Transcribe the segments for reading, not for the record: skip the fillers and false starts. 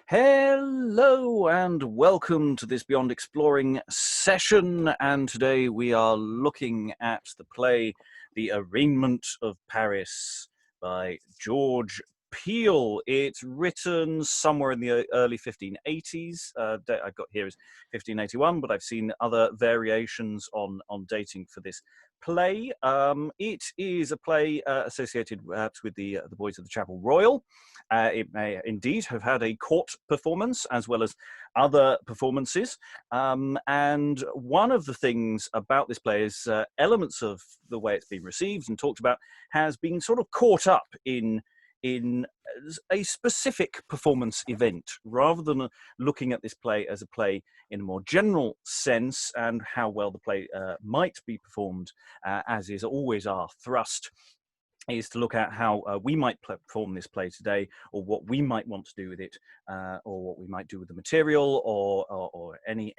Hello and welcome to this Beyond Exploring session, and today we are looking at the play The Arraignment of Paris by George Peele. It's written somewhere in the early 1580s. Date I've got here is 1581, but I've seen other variations on dating for this play. It is a play associated with the Boys of the Chapel Royal. It may indeed have had a court performance as well as other performances. And one of the things about this play is elements of the way it's been received and talked about has been sort of caught up in a specific performance event, rather than looking at this play as a play in a more general sense and how well the play might be performed, as is always our thrust, is to look at how we might perform this play today, or what we might want to do with it, or what we might do with the material, or any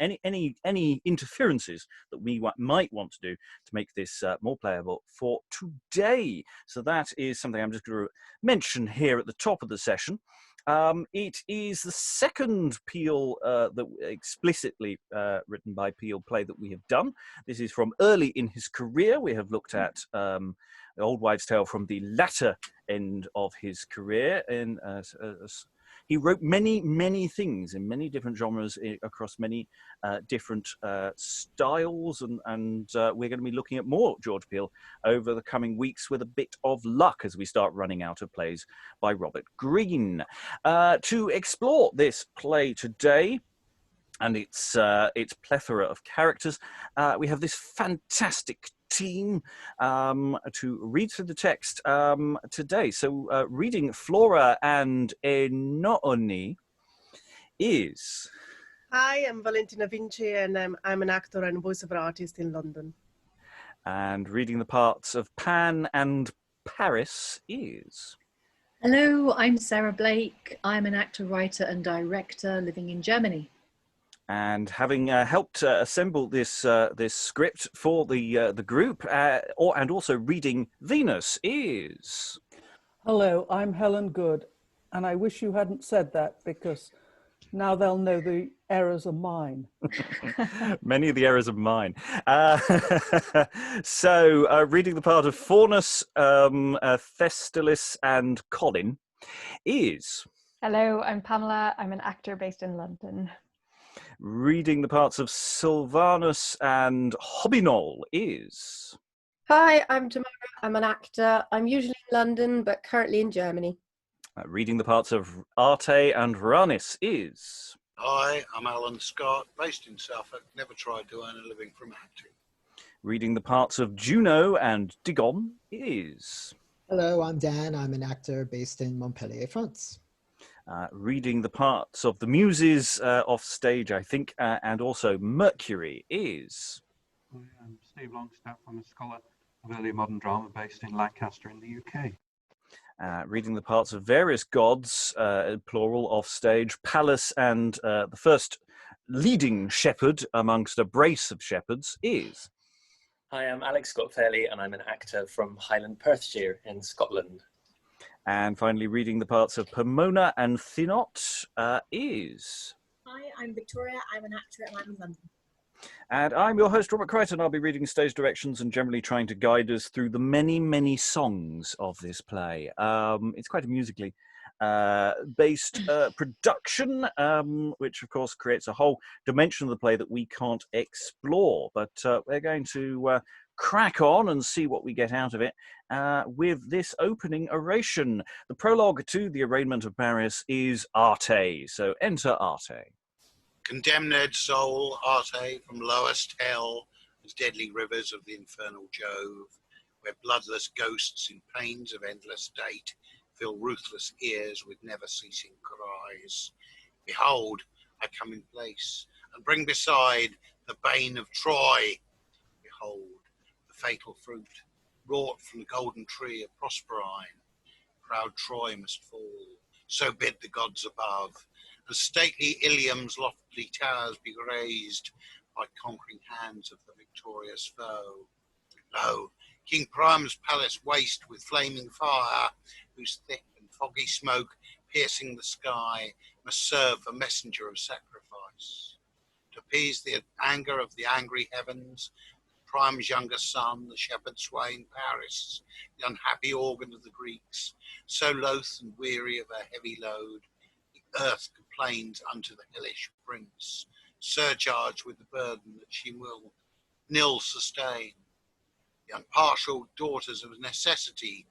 interferences that we might want to do to make this more playable for today. So that is something I'm just going to mention here at the top of the session. It is the second Peele, that explicitly written by Peele play that we have done. This is from early in his career. We have looked at The Old Wives' Tale from the latter end of his career. And he wrote many things in many different genres across many different styles. And we're going to be looking at more George Peele over the coming weeks with a bit of luck as we start running out of plays by Robert Greene. To explore this play today, and its plethora of characters, we have this fantastic team to read through the text today. So reading Flora and Oenone is... Hi, I'm Valentina Vinci, and I'm an actor and voiceover artist in London. And reading the parts of Pan and Paris is... Hello, I'm Sarah Blake. I'm an actor, writer and director living in Germany. And having helped assemble this script for the group, and also reading Venus is... Hello, I'm Helen Good, and I wish you hadn't said that, because now they'll know the errors are mine. Many of the errors are mine. So reading the part of Faunus, Thestylis and Colin is... Hello, I'm Pamela. I'm an actor based in London. Reading the parts of Silvanus and Hobbinol is... Hi, I'm Tamara. I'm an actor. I'm usually in London, but currently in Germany. Reading the parts of Arte and Rhanis is... Hi, I'm Alan Scott, based in Suffolk. Never tried to earn a living from acting. Reading the parts of Juno and Diggon is... Hello, I'm Dan. I'm an actor based in Montpellier, France. Reading the parts of the Muses off stage, I think, and also Mercury is... I'm Steve Longstaffe. I'm a scholar of early modern drama based in Lancaster in the UK. Reading the parts of various gods, plural, off stage, Pallas and the first leading shepherd amongst a brace of shepherds is... Hi, I'm Alex Scott Fairley, and I'm an actor from Highland, Perthshire in Scotland. And finally, reading the parts of Pomona and Thenot is... Hi, I'm Victoria. I'm an actor and I'm in London. And I'm your host, Robert Crighton. I'll be reading stage directions and generally trying to guide us through the many songs of this play. It's quite a musically based production, which of course creates a whole dimension of the play that we can't explore. But we're going to crack on and see what we get out of it with this opening oration. The prologue to The Arraignment of Paris is Arte. So enter Arte. Condemned soul, Arte, from lowest hell, as deadly rivers of the infernal Jove, where bloodless ghosts in pains of endless date fill ruthless ears with never-ceasing cries. Behold, I come in place, and bring beside the bane of Troy. Behold, the fatal fruit, wrought from the golden tree of Proserpine. Proud Troy must fall, so bid the gods above, and stately Ilium's lofty towers be razed by conquering hands of the victorious foe. Lo, King Priam's palace waste with flaming fire, whose thick and foggy smoke piercing the sky, must serve a messenger of sacrifice. To appease the anger of the angry heavens, Priam's younger son, the shepherd swain Paris, the unhappy organ of the Greeks, so loath and weary of her heavy load, the earth complains unto the hellish prince, surcharged with the burden that she will nil sustain. The impartial daughters of necessity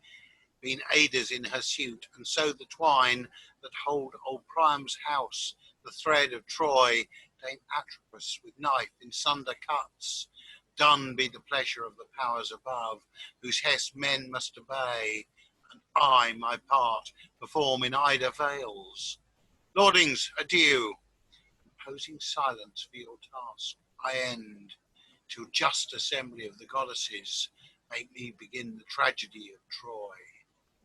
been aiders in her suit, and so the twine that hold old Priam's house, the thread of Troy, Dame Atropos with knife in sunder cuts. Done be the pleasure of the powers above, whose hest men must obey, and I, my part, perform in Ida vales. Lordings, adieu. Imposing silence for your task, I end, till just assembly of the goddesses make me begin the tragedy of Troy.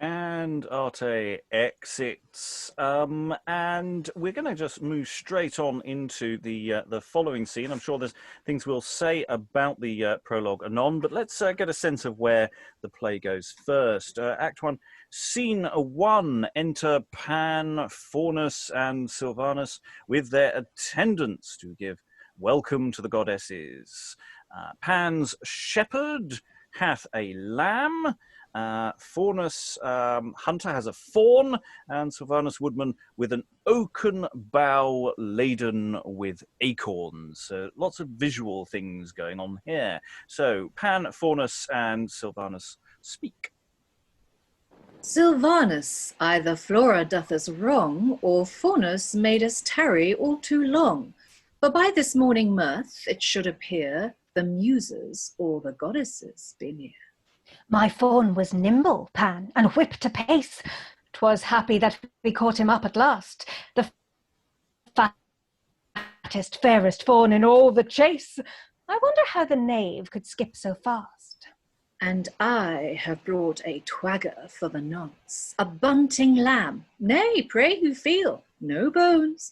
And Arte exits, and we're going to just move straight on into the following scene. I'm sure there's things we'll say about the prologue anon, but let's get a sense of where the play goes first. Act 1, Scene 1, enter Pan, Faunus and Silvanus with their attendants to give welcome to the goddesses. Pan's shepherd hath a lamb, Faunus hunter has a fawn, and Silvanus woodman with an oaken bough laden with acorns. So lots of visual things going on here. So Pan, Faunus and Silvanus speak. Silvanus, either Flora doth us wrong, or Faunus made us tarry all too long. For by this morning mirth, it should appear, the Muses or the goddesses be near. My fawn was nimble, Pan, and whipped apace. 'Twas happy that we caught him up at last, the fattest, fairest fawn in all the chase. I wonder how the knave could skip so fast. And I have brought a twagger for the nonce, a bunting lamb. Nay, pray who feel? No bones.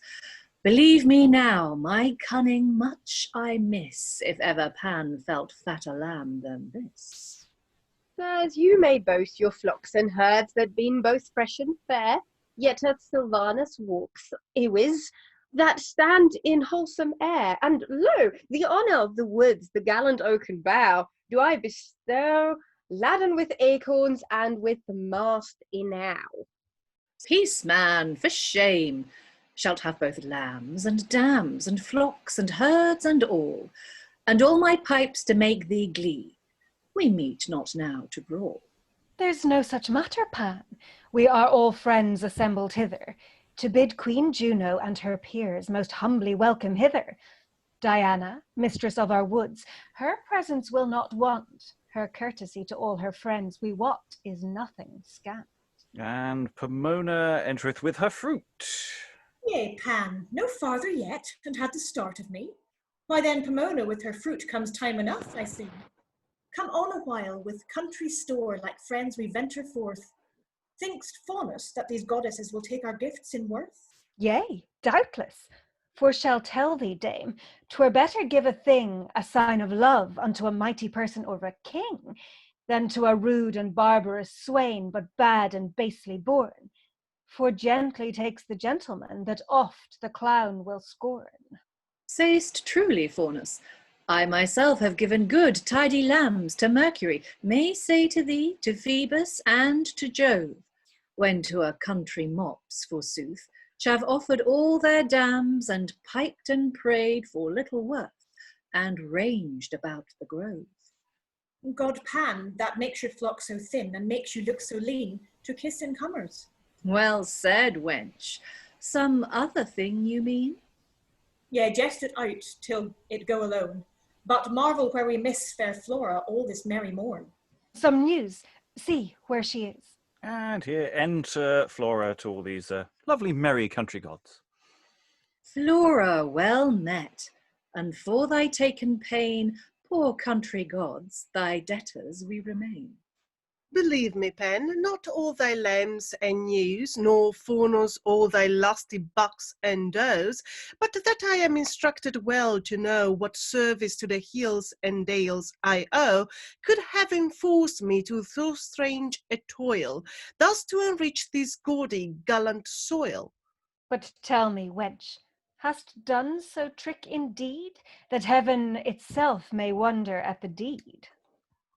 Believe me now, my cunning much I miss, if ever Pan felt fatter lamb than this. Sirs, you may boast your flocks and herds that been both fresh and fair, yet hath Silvanus walks, ewes, that stand in wholesome air, and lo, the honour of the woods, the gallant oaken bough, do I bestow, laden with acorns and with mast enow. Peace, man, for shame. Shalt have both lambs and dams and flocks and herds and all my pipes to make thee glee. We meet not now to brawl. There's no such matter, Pan. We are all friends assembled hither, to bid Queen Juno and her peers most humbly welcome hither. Diana, mistress of our woods, her presence will not want. Her courtesy to all her friends, we wot, is nothing scant. And Pomona entereth with her fruit. Yea, Pan, no farther yet, and had the start of me. Why then Pomona with her fruit comes time enough, I see. Come on a while, with country store, like friends we venture forth. Think'st, Faunus, that these goddesses will take our gifts in worth? Yea, doubtless. For shall tell thee, dame, 'twere better give a thing, a sign of love, unto a mighty person or a king, than to a rude and barbarous swain, but bad and basely born. For gently takes the gentleman, that oft the clown will scorn. Say'st truly, Faunus. I myself have given good, tidy lambs to Mercury, may say to thee, to Phoebus, and to Jove, when to a country mops, forsooth, sh'ave offered all their dams, and piped and prayed for little worth, and ranged about the grove. God Pan, that makes your flock so thin, and makes you look so lean, to kiss incomers. Well said, wench. Some other thing you mean? Yea, jest it out, till it go alone. But marvel where we miss fair Flora all this merry morn. Some news. See where she is. And here enter Flora to all these lovely merry country gods. Flora, well met, and for thy taken pain, poor country gods, thy debtors we remain. Believe me, Pen, not all thy lambs and ewes, nor Faunus all thy lusty bucks and does, but that I am instructed well to know what service to the hills and dales I owe, could have enforced me to so strange a toil, thus to enrich this gaudy gallant soil. But tell me, wench, hast done so trick indeed, that heaven itself may wonder at the deed?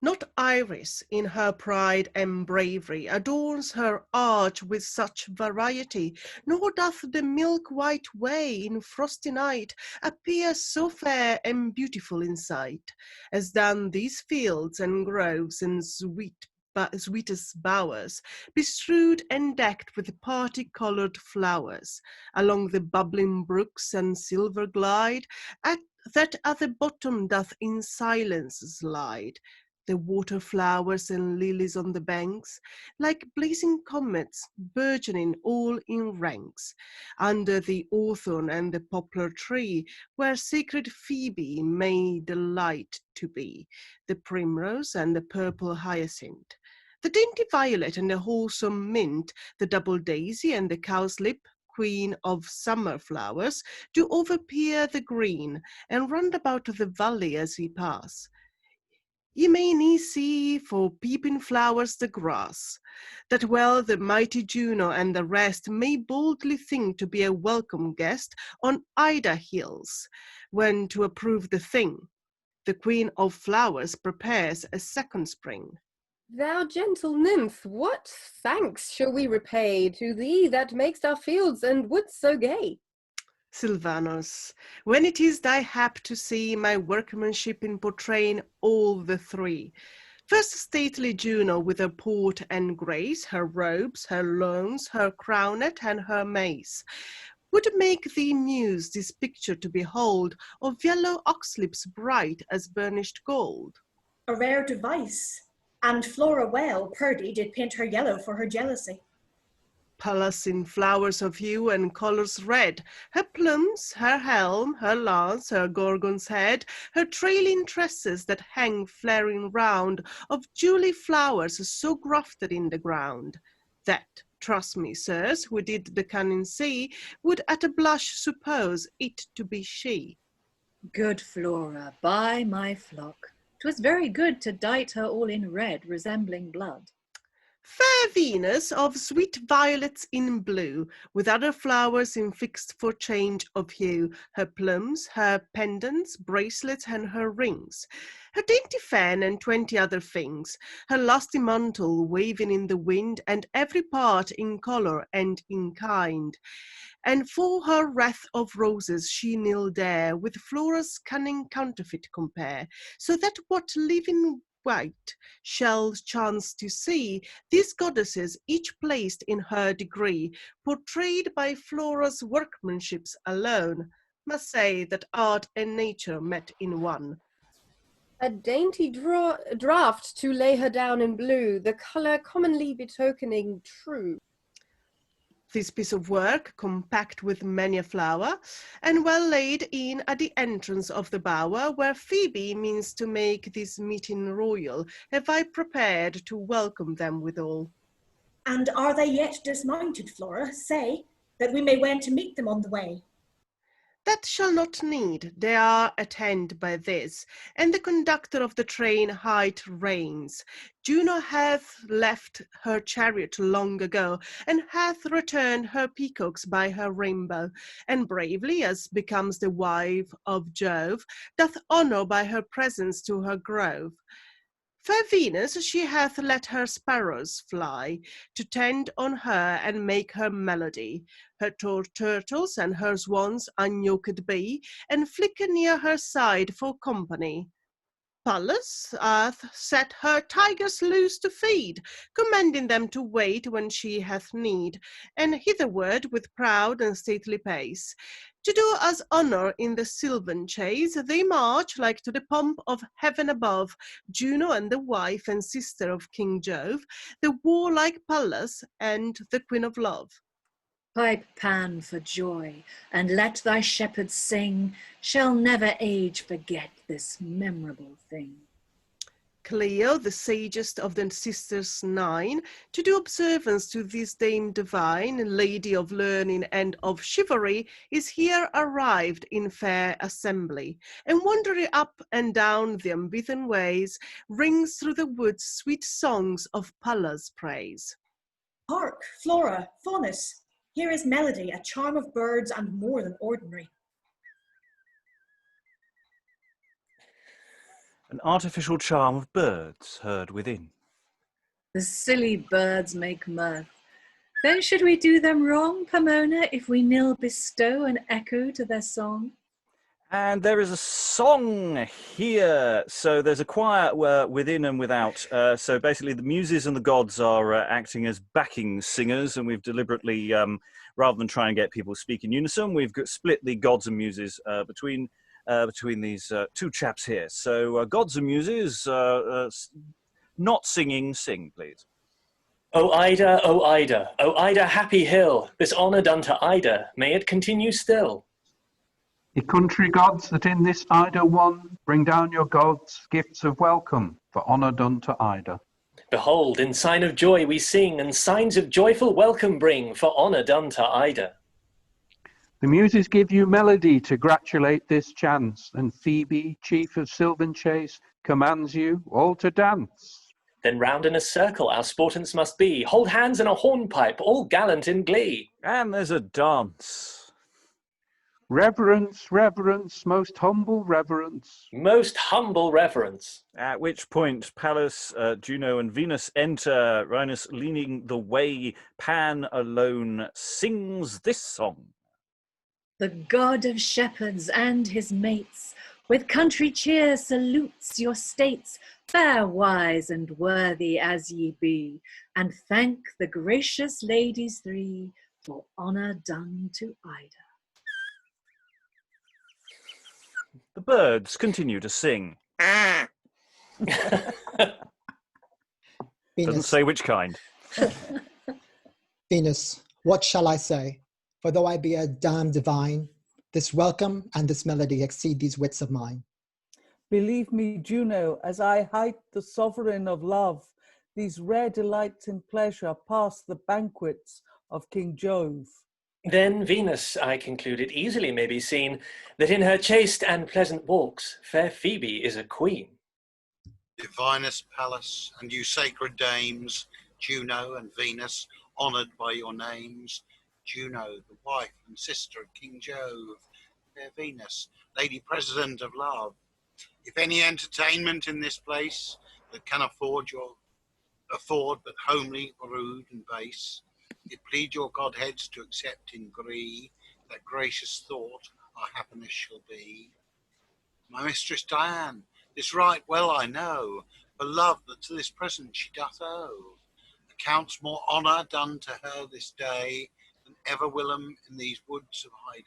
Not Iris, in her pride and bravery, adorns her arch with such variety, nor doth the milk-white way in frosty night appear so fair and beautiful in sight, as done these fields and groves and sweetest bowers, bestrewed and decked with party-coloured flowers, along the bubbling brooks and silver glide, that at the bottom doth in silence slide, the water flowers and lilies on the banks, like blazing comets, burgeoning all in ranks, under the hawthorn and the poplar tree, where sacred Phoebe may delight to be, the primrose and the purple hyacinth, the dainty violet and the wholesome mint, the double daisy and the cowslip, queen of summer flowers, do overpeer the green, and round about the valley as ye pass. Ye may needs see for peeping flowers the grass, that well the mighty Juno and the rest may boldly think to be a welcome guest on Ida hills, when to approve the thing, the queen of flowers prepares a second spring. Thou gentle nymph, what thanks shall we repay to thee that makest our fields and woods so gay? Silvanus, when it is thy hap to see my workmanship in portraying all the three. First stately Juno with her port and grace, her robes, her lawns, her crownet, and her mace, would make thee muse this picture to behold, of yellow oxlips bright as burnished gold. A rare device, and Flora well, Purdy, did paint her yellow for her jealousy. Pallas in flowers of hue and colours red, her plumes, her helm, her lance, her gorgon's head, her trailing tresses that hang flaring round, of jewelly flowers so grafted in the ground, that, trust me, sirs, who did the cunning see, would at a blush suppose it to be she. Good Flora, by my flock, 'twas very good to dight her all in red, resembling blood. Fair Venus of sweet violets in blue, with other flowers infixed for change of hue, her plumes, her pendants, bracelets, and her rings, her dainty fan and 20 other things, her lusty mantle waving in the wind, and every part in colour and in kind. And for her wreath of roses she nil dare with Flora's cunning counterfeit compare, so that what living white shall chance to see, these goddesses, each placed in her degree, portrayed by Flora's workmanships alone, must say that art and nature met in one. A dainty draught to lay her down in blue, the colour commonly betokening true. This piece of work, compact with many a flower, and well laid in at the entrance of the bower, where Phoebe means to make this meeting royal, have I prepared to welcome them withal. And are they yet dismounted, Flora? Say, that we may wend to meet them on the way. That shall not need, they are at hand by this, and the conductor of the train hight reins. Juno hath left her chariot long ago, and hath returned her peacocks by her rainbow, and bravely, as becomes the wife of Jove, doth honour by her presence to her grove. Fair Venus, she hath let her sparrows fly, to tend on her and make her melody. Her turtles and her swans unyoked be, and flicker near her side for company. Pallas hath set her tigers loose to feed, commanding them to wait when she hath need, and hitherward with proud and stately pace. To do us honour in the sylvan chase, they march like to the pomp of heaven above, Juno and the wife and sister of King Jove, the warlike Pallas and the Queen of Love. Pipe, Pan, for joy, and let thy shepherds sing, shall never age forget this memorable thing. Cleo, the sagest of the sisters nine, to do observance to this dame divine, lady of learning and of chivalry, is here arrived in fair assembly, and wandering up and down the unbeaten ways, rings through the woods sweet songs of Pallas' praise. Hark, Flora, Faunus, here is melody, a charm of birds and more than ordinary. An artificial charm of birds heard within. The silly birds make mirth. Then should we do them wrong, Pomona, if we nill bestow an echo to their song? And there is a song here. So there's a choir within and without. So basically the Muses and the gods are acting as backing singers, and we've deliberately, rather than try and get people to speak in unison, we've split the gods and muses between these two chaps here. So gods and muses, not singing, sing, please. O Ida, O Ida, O Ida, happy hill, this honour done to Ida, may it continue still. Ye country gods that in this Ida won, bring down your gods, gifts of welcome, for honour done to Ida. Behold, in sign of joy we sing, and signs of joyful welcome bring, for honour done to Ida. The Muses give you melody to gratulate this chance, and Phoebe, chief of Sylvan chase, commands you all to dance. Then round in a circle our sportants must be, hold hands in a hornpipe, all gallant in glee. And there's a dance. Reverence, reverence, most humble reverence. Most humble reverence. At which point Pallas, Juno and Venus enter, Rhanis leading the way. Pan alone sings this song. The god of shepherds and his mates, with country cheer salutes your states, fair, wise, and worthy as ye be, and thank the gracious ladies three for honour done to Ida. The birds continue to sing. Doesn't Venus, say which kind. Venus, what shall I say? For though I be a dame divine, this welcome and this melody exceed these wits of mine. Believe me, Juno, as I hight the sovereign of love, these rare delights in pleasure pass the banquets of King Jove. Then Venus, I concluded, easily may be seen, that in her chaste and pleasant walks, fair Phoebe is a queen. Divinest Pallas, and you sacred dames, Juno and Venus, honoured by your names, Juno, the wife and sister of King Jove, fair Venus, Lady President of Love, if any entertainment in this place that can afford but homely, rude and base, it plead your godheads to accept in gree that gracious thought our happiness shall be. My mistress Diane, this right well I know, for love that to this present she doth owe, accounts more honour done to her this day than ever whilom in these woods of Ida.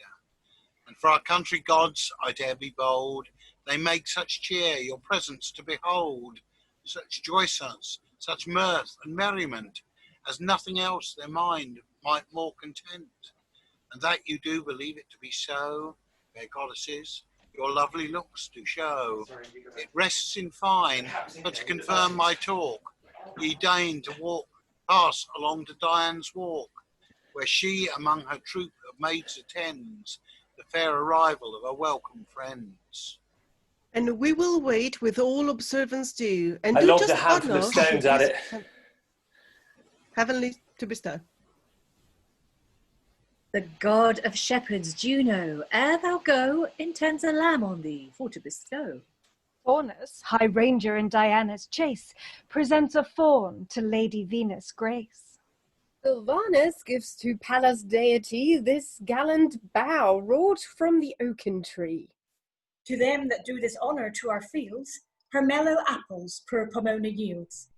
And for our country gods, I dare be bold, they make such cheer your presence to behold, such joyance, such mirth and merriment, as nothing else their mind might more content. And that you do believe it to be so, fair goddesses, your lovely looks do show. It rests in fine, but to confirm my talk, ye deign to pass along to Diane's walk, where she among her troop of maids attends the fair arrival of her welcome friends. And we will wait with all observance due, and I do lobbed just a handful of honour stones at his it. heavenly to bestow. The god of shepherds, Juno, ere thou go, intends a lamb on thee for to bestow. Faunus, high ranger in Diana's chase, presents a fawn to Lady Venus' grace. Silvanus gives to Pallas' deity this gallant bough wrought from the oaken tree. To them that do this honour to our fields, her mellow apples poor Pomona yields.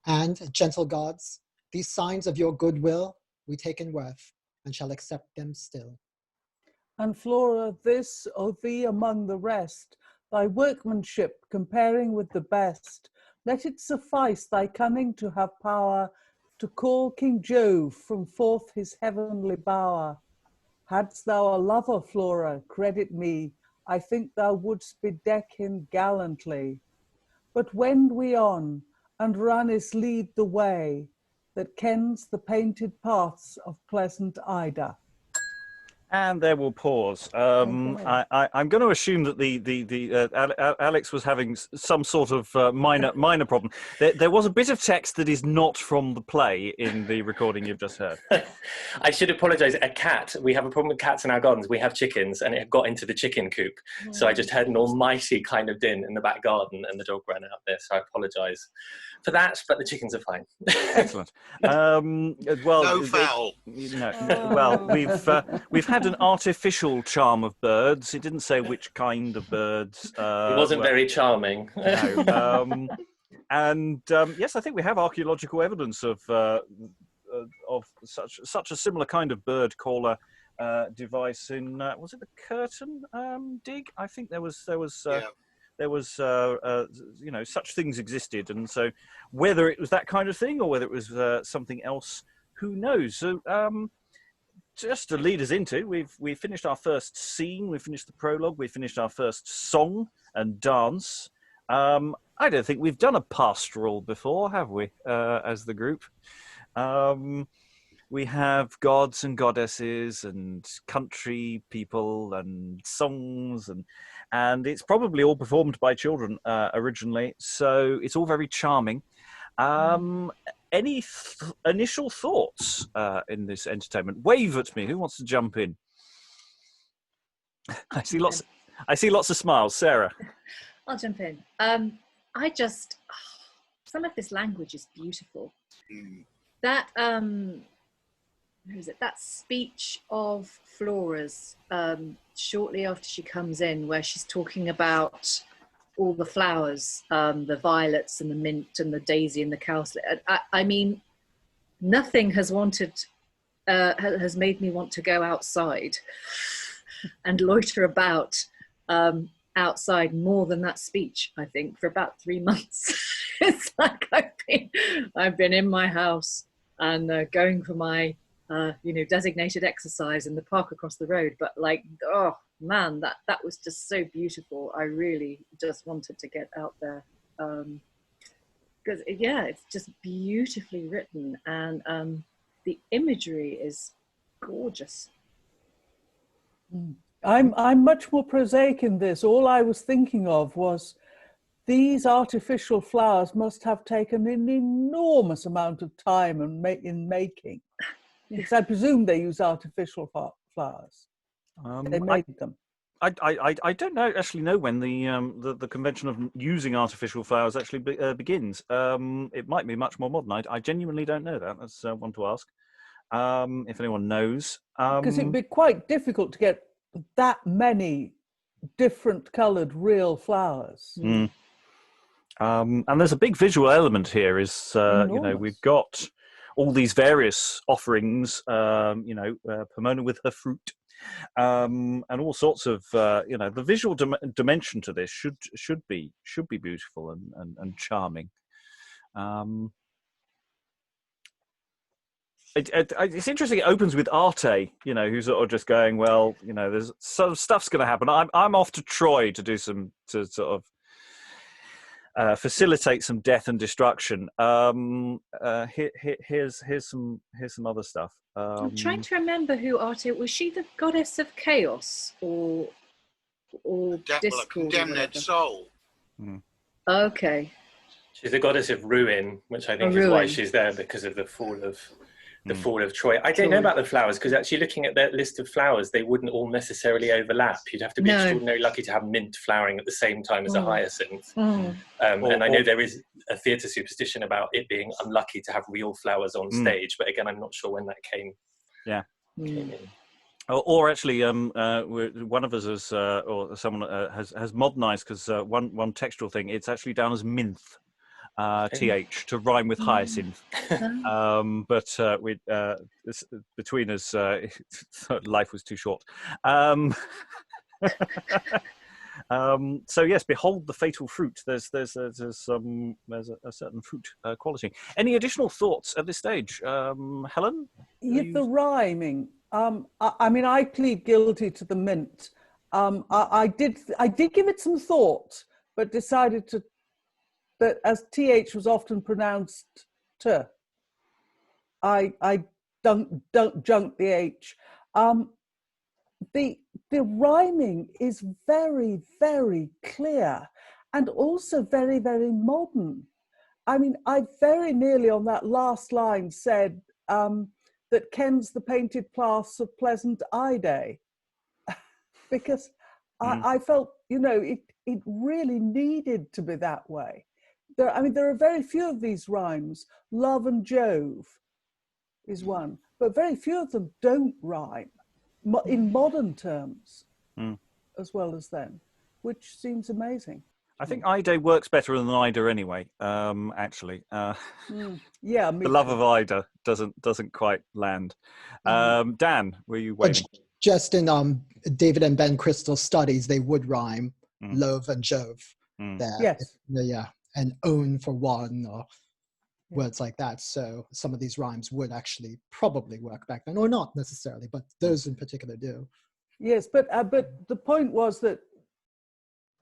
And, gentle gods, these signs of your goodwill we take in worth, and shall accept them still. And Flora, this, O thee among the rest, thy workmanship comparing with the best, let it suffice thy cunning to have power to call King Jove from forth his heavenly bower. Hadst thou a lover, Flora, credit me, I think thou wouldst bedeck him gallantly. but wend we on, and Rhanis lead the way that kens the painted paths of pleasant Ida. And there we'll pause. I'm going to assume that Alex was having some sort of minor problem. There was a bit of text that is not from the play in the recording you've just heard. I should apologise. A cat. We have a problem with cats in our gardens. We have chickens, and it got into the chicken coop. So I just heard an almighty kind of din in the back garden, and the dog ran out there. So I apologise for that. But the chickens are fine. Excellent. No foul. We've had an artificial charm of birds. It didn't say which kind of birds. It wasn't very charming. No. Yes, I think we have archaeological evidence of such a similar kind of bird caller device in was it the Curtain dig? I think there was such things existed, and so whether it was that kind of thing or whether it was something else, who knows? So just to lead us into, we've finished our first scene, we finished the prologue, we finished our first song and dance. I don't think we've done a pastoral before, have we, as the group? We have gods and goddesses and country people and songs, and it's probably all performed by children originally, so it's all very charming. Any initial thoughts in this entertainment? Wave at me. Who wants to jump in? I see lots of smiles. Sarah. I'll jump in. Some of this language is beautiful. That who is it? That speech of Flora's shortly after she comes in, where she's talking about all the flowers, the violets and the mint and the daisy and the cowslip. I mean, nothing has made me want to go outside and loiter about outside more than that speech, I think, for about 3 months. It's like I've been in my house and going for my designated exercise in the park across the road, but like, oh man, that was just so beautiful. I really just wanted to get out there because it's just beautifully written, and the imagery is gorgeous. I'm much more prosaic in this. All I was thinking of was these artificial flowers must have taken an enormous amount of time in making, because I presume they use artificial flowers. They made them. I don't actually know when the convention of using artificial flowers actually begins. It might be much more modern. I genuinely don't know that. That's one to ask. If anyone knows, because it'd be quite difficult to get that many different coloured real flowers. And there's a big visual element here. Is we've got all these various offerings. Pomona with her fruit. And all sorts of the visual dimension to this should be beautiful and charming. It's interesting. It opens with Arte, who's sort of just going, well, there's some stuff's going to happen. I'm off to Troy to do to sort of facilitate some death and destruction. Here's some other stuff. I'm trying to remember who Arte was. She the goddess of chaos or discord? Condemned soul. Okay. She's the goddess of ruin, which I think is why she's there, because of the fall of Troy. I don't know about the flowers, because actually looking at the list of flowers, they wouldn't all necessarily overlap. You'd have to be extraordinarily lucky to have mint flowering at the same time as a hyacinth. And I know there is a theatre superstition about it being unlucky to have real flowers on stage, but again, I'm not sure when that came. Came in. Or actually, one of us has, or someone has modernised, because one textual thing, it's actually down as minth. TH to rhyme with hyacinth, but between us, life was too short. So yes, behold the fatal fruit. There's a certain fruit quality. Any additional thoughts at this stage, Helen? The rhyming. I mean, I plead guilty to the mint. I did give it some thought, but decided to that as th was often pronounced t. I don't junk the h. The rhyming is very, very clear and also very, very modern. I mean, I very nearly on that last line said that kens the painted plaths of pleasant Ide, because I felt, you know, it really needed to be that way. There are very few of these rhymes. Love and Jove is one, but very few of them don't rhyme in modern terms as well as then, which seems amazing. I think Ida works better than Ida anyway. Actually, yeah, the love of Ida doesn't quite land. Dan, were you waiting? Just in David and Ben Crystal's studies, they would rhyme love and Jove. There, yes, and own for one or words like that. So some of these rhymes would actually probably work back then, or not necessarily, but those in particular do. Yes, but the point was that.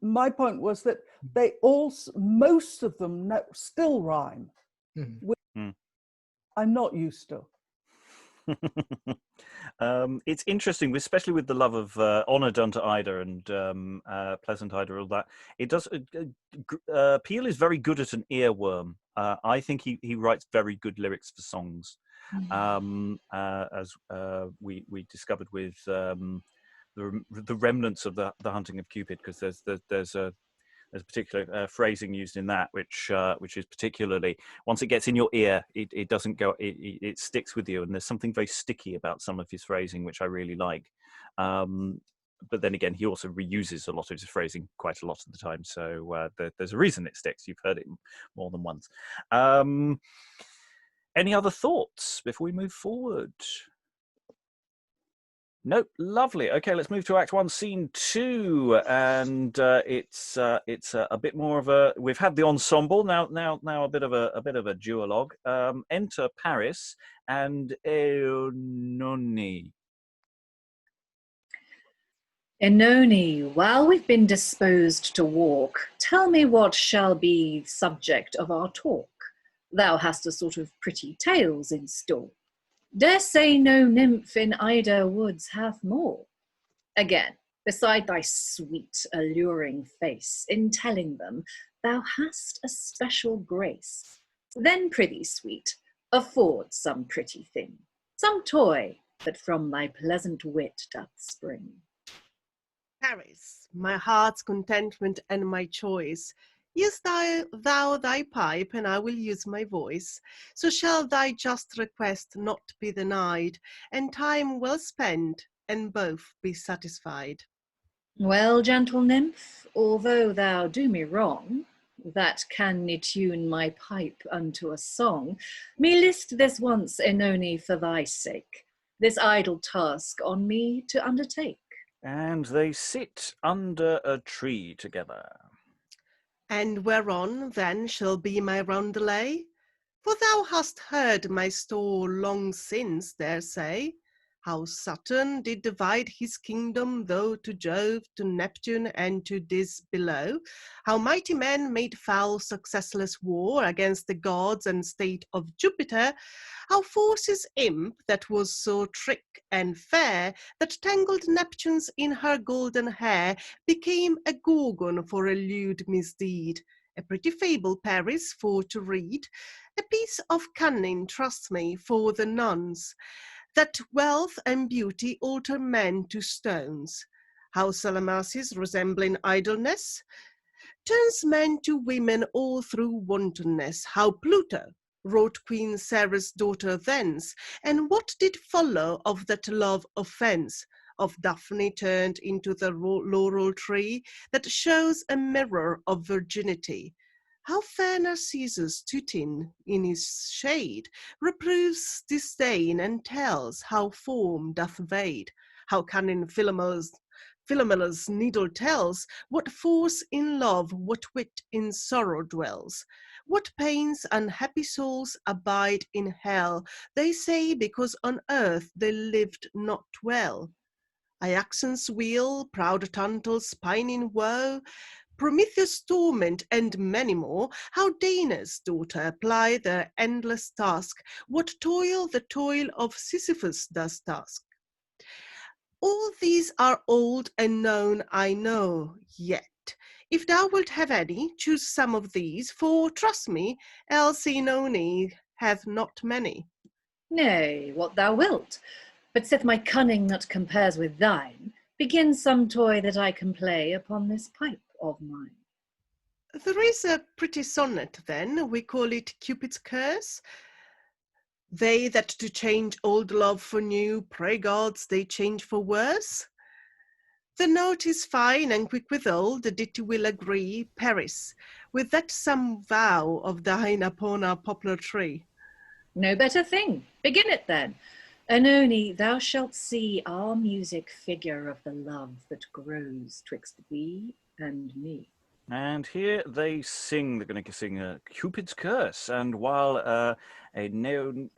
My point was that they most of them still rhyme, which I'm not used to. It's interesting, especially with the love of honour done to Ida and pleasant Ida, all that. It does. Peele is very good at an earworm. I think he writes very good lyrics for songs, as we discovered with. The remnants of the hunting of Cupid, because there's a particular phrasing used in that which is particularly, once it gets in your ear, it doesn't go, it sticks with you, and there's something very sticky about some of his phrasing which I really like. But then again, he also reuses a lot of his phrasing quite a lot of the time, so there's a reason it sticks. You've heard it more than once. Any other thoughts before we move forward? Nope, lovely. Okay, let's move to Act 1, Scene 2, and it's a bit more of a. We've had the ensemble now a bit of a duologue. Enter Paris and Oenone. Oenone, while we've been disposed to walk, tell me what shall be subject of our talk. Thou hast a sort of pretty tales in store. Dare say no nymph in Ida woods hath more. Again, beside thy sweet, alluring face, in telling them, thou hast a special grace. Then, prithee, sweet, afford some pretty thing, some toy that from thy pleasant wit doth spring. Paris, my heart's contentment and my choice. Use thou thy pipe, and I will use my voice. So shall thy just request not be denied, and time well spent, and both be satisfied. Well, gentle nymph, although thou do me wrong, that can ne tune my pipe unto a song, me list this once, Oenone, for thy sake, this idle task on me to undertake. And they sit under a tree together. And whereon then shall be my roundelay? For thou hast heard my store long since, dare say, how Saturn did divide his kingdom, though to Jove, to Neptune, and to Dis below, how mighty men made foul successless war against the gods and state of Jupiter, how Force's imp that was so trick and fair, that tangled Neptune's in her golden hair, became a Gorgon for a lewd misdeed. A pretty fable, Paris, for to read, a piece of cunning, trust me, for the nuns, that wealth and beauty alter men to stones. How Salamacis, resembling idleness, turns men to women all through wantonness. How Pluto wrought Queen Ceres' daughter thence, and what did follow of that love offence, of Daphne turned into the laurel tree, that shows a mirror of virginity. How fair Narcissus, tooting in his shade, reproves disdain and tells how form doth evade. How cunning Philomela's needle tells what force in love, what wit in sorrow dwells. What pains unhappy souls abide in hell, they say because on earth they lived not well. Iaxon's wheel, proud Tantal's pining woe, Prometheus' torment, and many more, how Dana's daughter ply their endless task, what toil the toil of Sisyphus does task. All these are old and known, I know, yet if thou wilt have any, choose some of these, for trust me, else Oenone hath not many. Nay, what thou wilt, but sith my cunning not compares with thine, begin some toy that I can play upon this pipe of mine. There is a pretty sonnet then, we call it Cupid's curse. They that do change old love for new, pray gods they change for worse. The note is fine and quick withal, the ditty will agree, Paris, with that some vow of thine upon our poplar tree. No better thing, begin it then. Oenone, thou shalt see our music figure of the love that grows twixt thee and me. And here they sing. They're going to sing Cupid's Curse. And while Oenone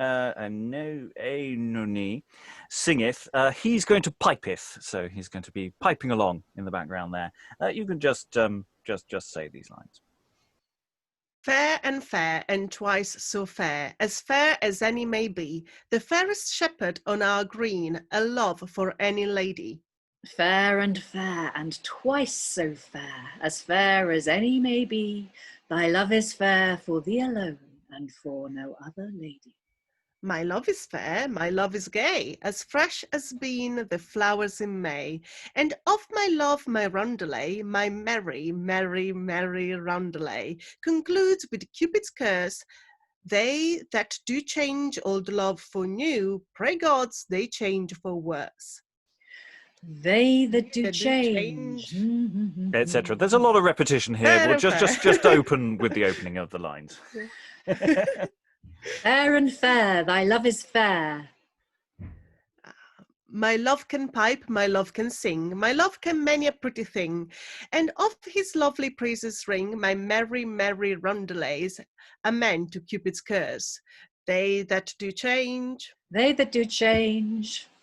singeth, he's going to pipeth. So he's going to be piping along in the background there. You can just say these lines. Fair, and twice so fair as any may be, the fairest shepherd on our green, a love for any lady. Fair, and twice so fair as any may be, thy love is fair for thee alone, and for no other lady. My love is fair, my love is gay, as fresh as been the flowers in May, and of my love my roundelay, my merry, merry, merry roundelay, concludes with Cupid's curse. They that do change old love for new, pray gods they change for worse. They that do change, etc. There's a lot of repetition here. We'll just open with the opening of the lines. Fair and fair, thy love is fair. My love can pipe, my love can sing, my love can many a pretty thing, and of his lovely praises ring my merry, merry roundelays, amen to Cupid's curse. They that do change,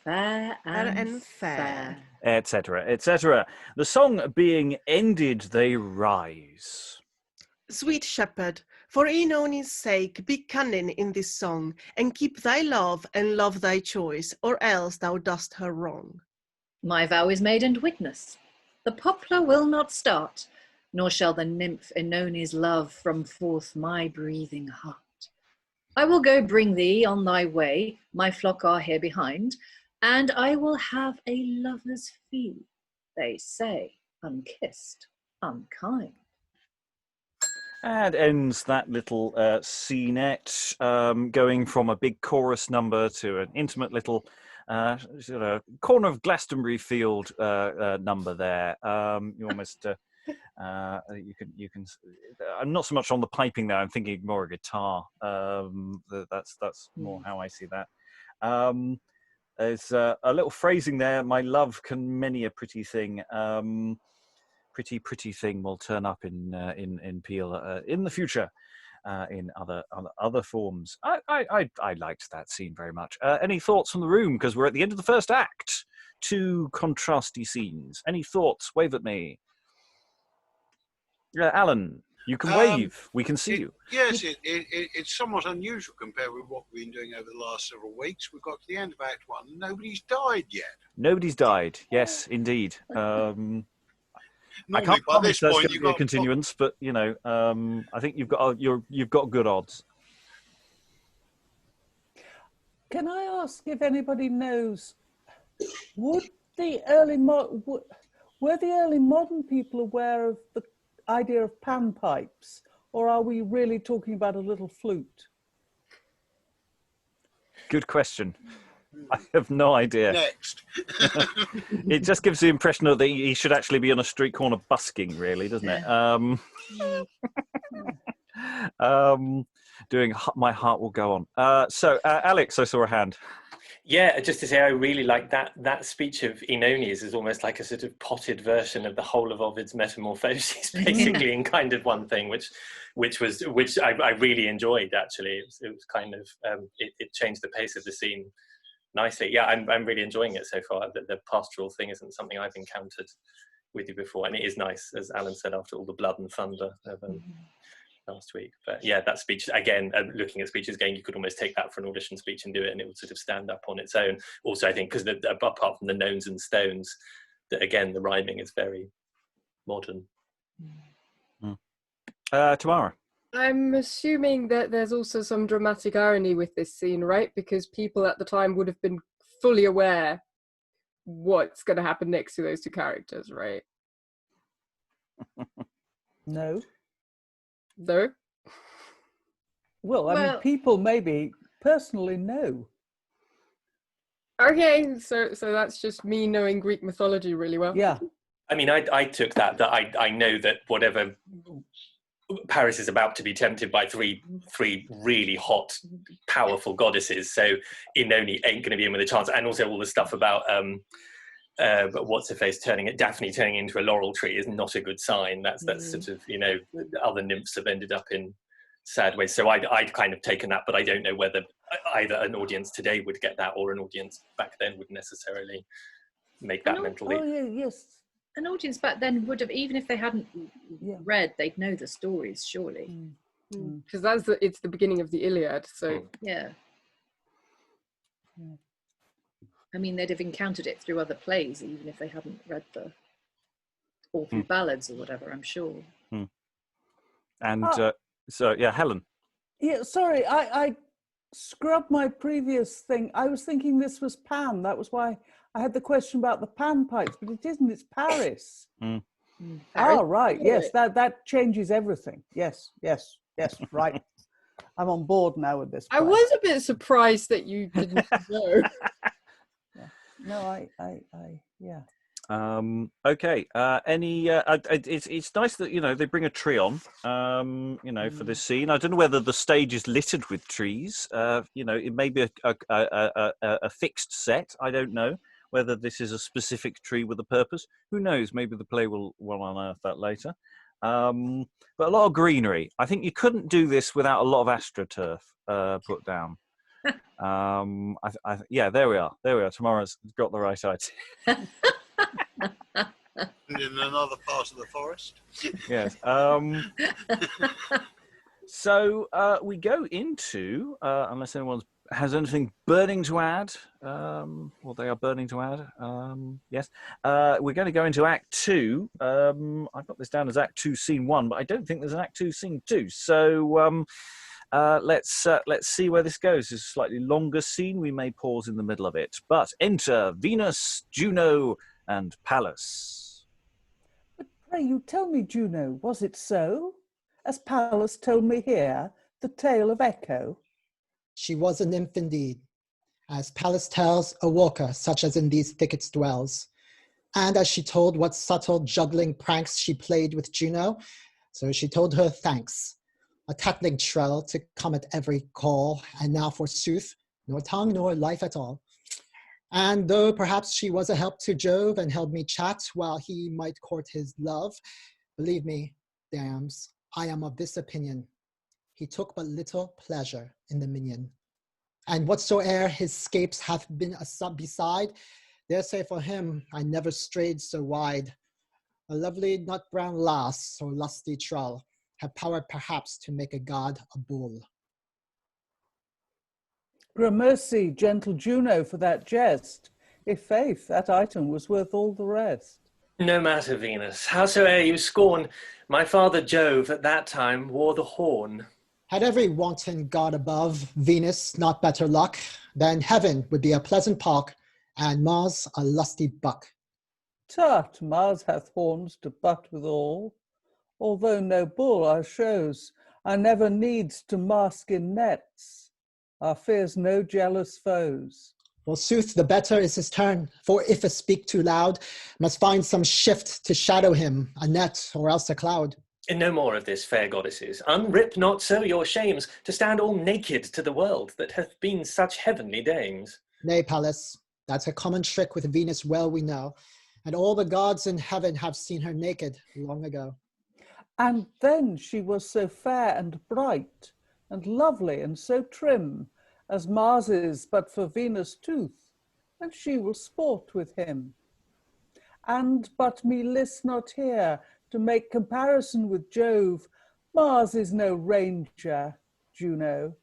fair and fair, etc., etc. The song being ended, they rise. Sweet shepherd, for Oenone's sake, be cunning in this song, and keep thy love and love thy choice, or else thou dost her wrong. My vow is made and witness. The poplar will not start, nor shall the nymph Oenone's love from forth my breathing heart. I will go bring thee on thy way, my flock are here behind, and I will have a lover's fee, they say, unkissed, unkind. And ends that little scenette, going from a big chorus number to an intimate little sort of corner of Glastonbury Field number there. You almost you can. I'm not so much on the piping there. I'm thinking more a guitar. That's more how I see that. There's a little phrasing there. My love can many a pretty thing. Pretty thing will turn up in Peele in the future, in other forms. I liked that scene very much. Any thoughts from the room? Because we're at the end of the first act. Two contrasty scenes. Any thoughts? Wave at me. Alan, you can wave. We can see you. Yes, it's somewhat unusual compared with what we've been doing over the last several weeks. We've got to the end of Act 1 and nobody's died yet. Nobody's died. Yes, indeed. I can't promise there's going to be a continuance, but you know, I think you've got good odds. Can I ask if anybody knows, were the early modern people aware of the idea of panpipes, or are we really talking about a little flute? Good question. I have no idea. Next. It just gives the impression that he should actually be on a street corner busking, really, doesn't it? Doing My Heart Will Go On. So, Alex, I saw a hand. Yeah, just to say, I really like that speech of Oenone's is almost like a sort of potted version of the whole of Ovid's Metamorphoses, basically, in kind of one thing, which I really enjoyed. Actually, it was kind of it changed the pace of the scene nicely. Yeah, I'm really enjoying it so far. The pastoral thing isn't something I've encountered with you before, and it is nice, as Alan said, after all the blood and thunder of last week. But yeah, that speech again, looking at speeches again, you could almost take that for an audition speech and do it, and it would sort of stand up on its own. Also, I think because apart from the knowns and stones, that again the rhyming is very modern. Tamara. I'm assuming that there's also some dramatic irony with this scene, right? Because people at the time would have been fully aware what's going to happen next to those two characters, right? No. No? Well, I mean, people maybe personally know. Okay, so that's just me knowing Greek mythology really well. Yeah. I mean, I took that I know that whatever Paris is about to be tempted by three really hot, powerful goddesses, so Oenone ain't going to be in with a chance. And also all the stuff about what's her face Daphne turning into a laurel tree is not a good sign. That's sort of, you know, other nymphs have ended up in sad ways. So I'd kind of taken that, but I don't know whether either an audience today would get that or an audience back then would necessarily make that mental leap. Oh yeah, yes. An audience back then would have, even if they hadn't read, they'd know the stories, surely. Because it's the beginning of the Iliad, so... Yeah. I mean, they'd have encountered it through other plays, even if they hadn't read or through ballads or whatever, I'm sure. And so, yeah, Helen. Yeah, sorry, I scrubbed my previous thing. I was thinking this was Pan. That was why I had the question about the Pan pipes, but it isn't. It's Paris. Oh, right. Yes, that changes everything. Yes, right. I'm on board now with this. I was a bit surprised that you didn't know. No, yeah. Okay. It's nice that, you know, they bring a tree on, you know, for this scene. I don't know whether the stage is littered with trees. You know, it may be a fixed set. I don't know whether this is a specific tree with a purpose. Who knows? Maybe the play will unearth that later. But a lot of greenery. I think you couldn't do this without a lot of astroturf put down. Yeah, there we are. Tamara's got the right idea. And in another part of the forest. Yes. So we go into, unless anyone has anything burning to add, or they are burning to add, yes. We're going to go into Act 2. I've got this down as Act 2, Scene 1, but I don't think there's an Act 2, Scene 2. So let's see where this goes. It's a slightly longer scene. We may pause in the middle of it. But enter Venus, Juno, and Pallas. But pray you tell me, Juno, was it so? As Pallas told me here, the tale of Echo. She was a nymph indeed, as Pallas tells, a walker such as in these thickets dwells. And as she told what subtle juggling pranks she played with Juno, so she told her thanks, a tattling trell to come at every call, and now forsooth, nor tongue nor life at all. And though perhaps she was a help to Jove and held me chat while he might court his love, believe me, dams, I am of this opinion. He took but little pleasure in the minion. And whatsoe'er his scapes hath been a sub beside, dare say for him I never strayed so wide. A lovely nut-brown lass or lusty trull have power perhaps to make a god a bull. Gramercy, gentle Juno, for that jest. If faith, that item was worth all the rest. No matter, Venus, howsoe'er you scorn, my father Jove at that time wore the horn. Had every wanton god above Venus not better luck, then heaven would be a pleasant park, and Mars a lusty buck. Tut, Mars hath horns to butt withal. Although no bull our shows, are never needs to mask in nets. Our fears no jealous foes. Forsooth, the better is his turn, for if a speak too loud, must find some shift to shadow him, a net or else a cloud. And no more of this, fair goddesses. Unrip not so your shames, to stand all naked to the world that hath been such heavenly dames. Nay, Pallas, that's a common trick with Venus well we know, and all the gods in heaven have seen her naked long ago. And then she was so fair and bright, and lovely and so trim, as Mars is but for Venus' tooth, and she will sport with him. And but me list not here to make comparison with Jove. Mars is no ranger, Juno,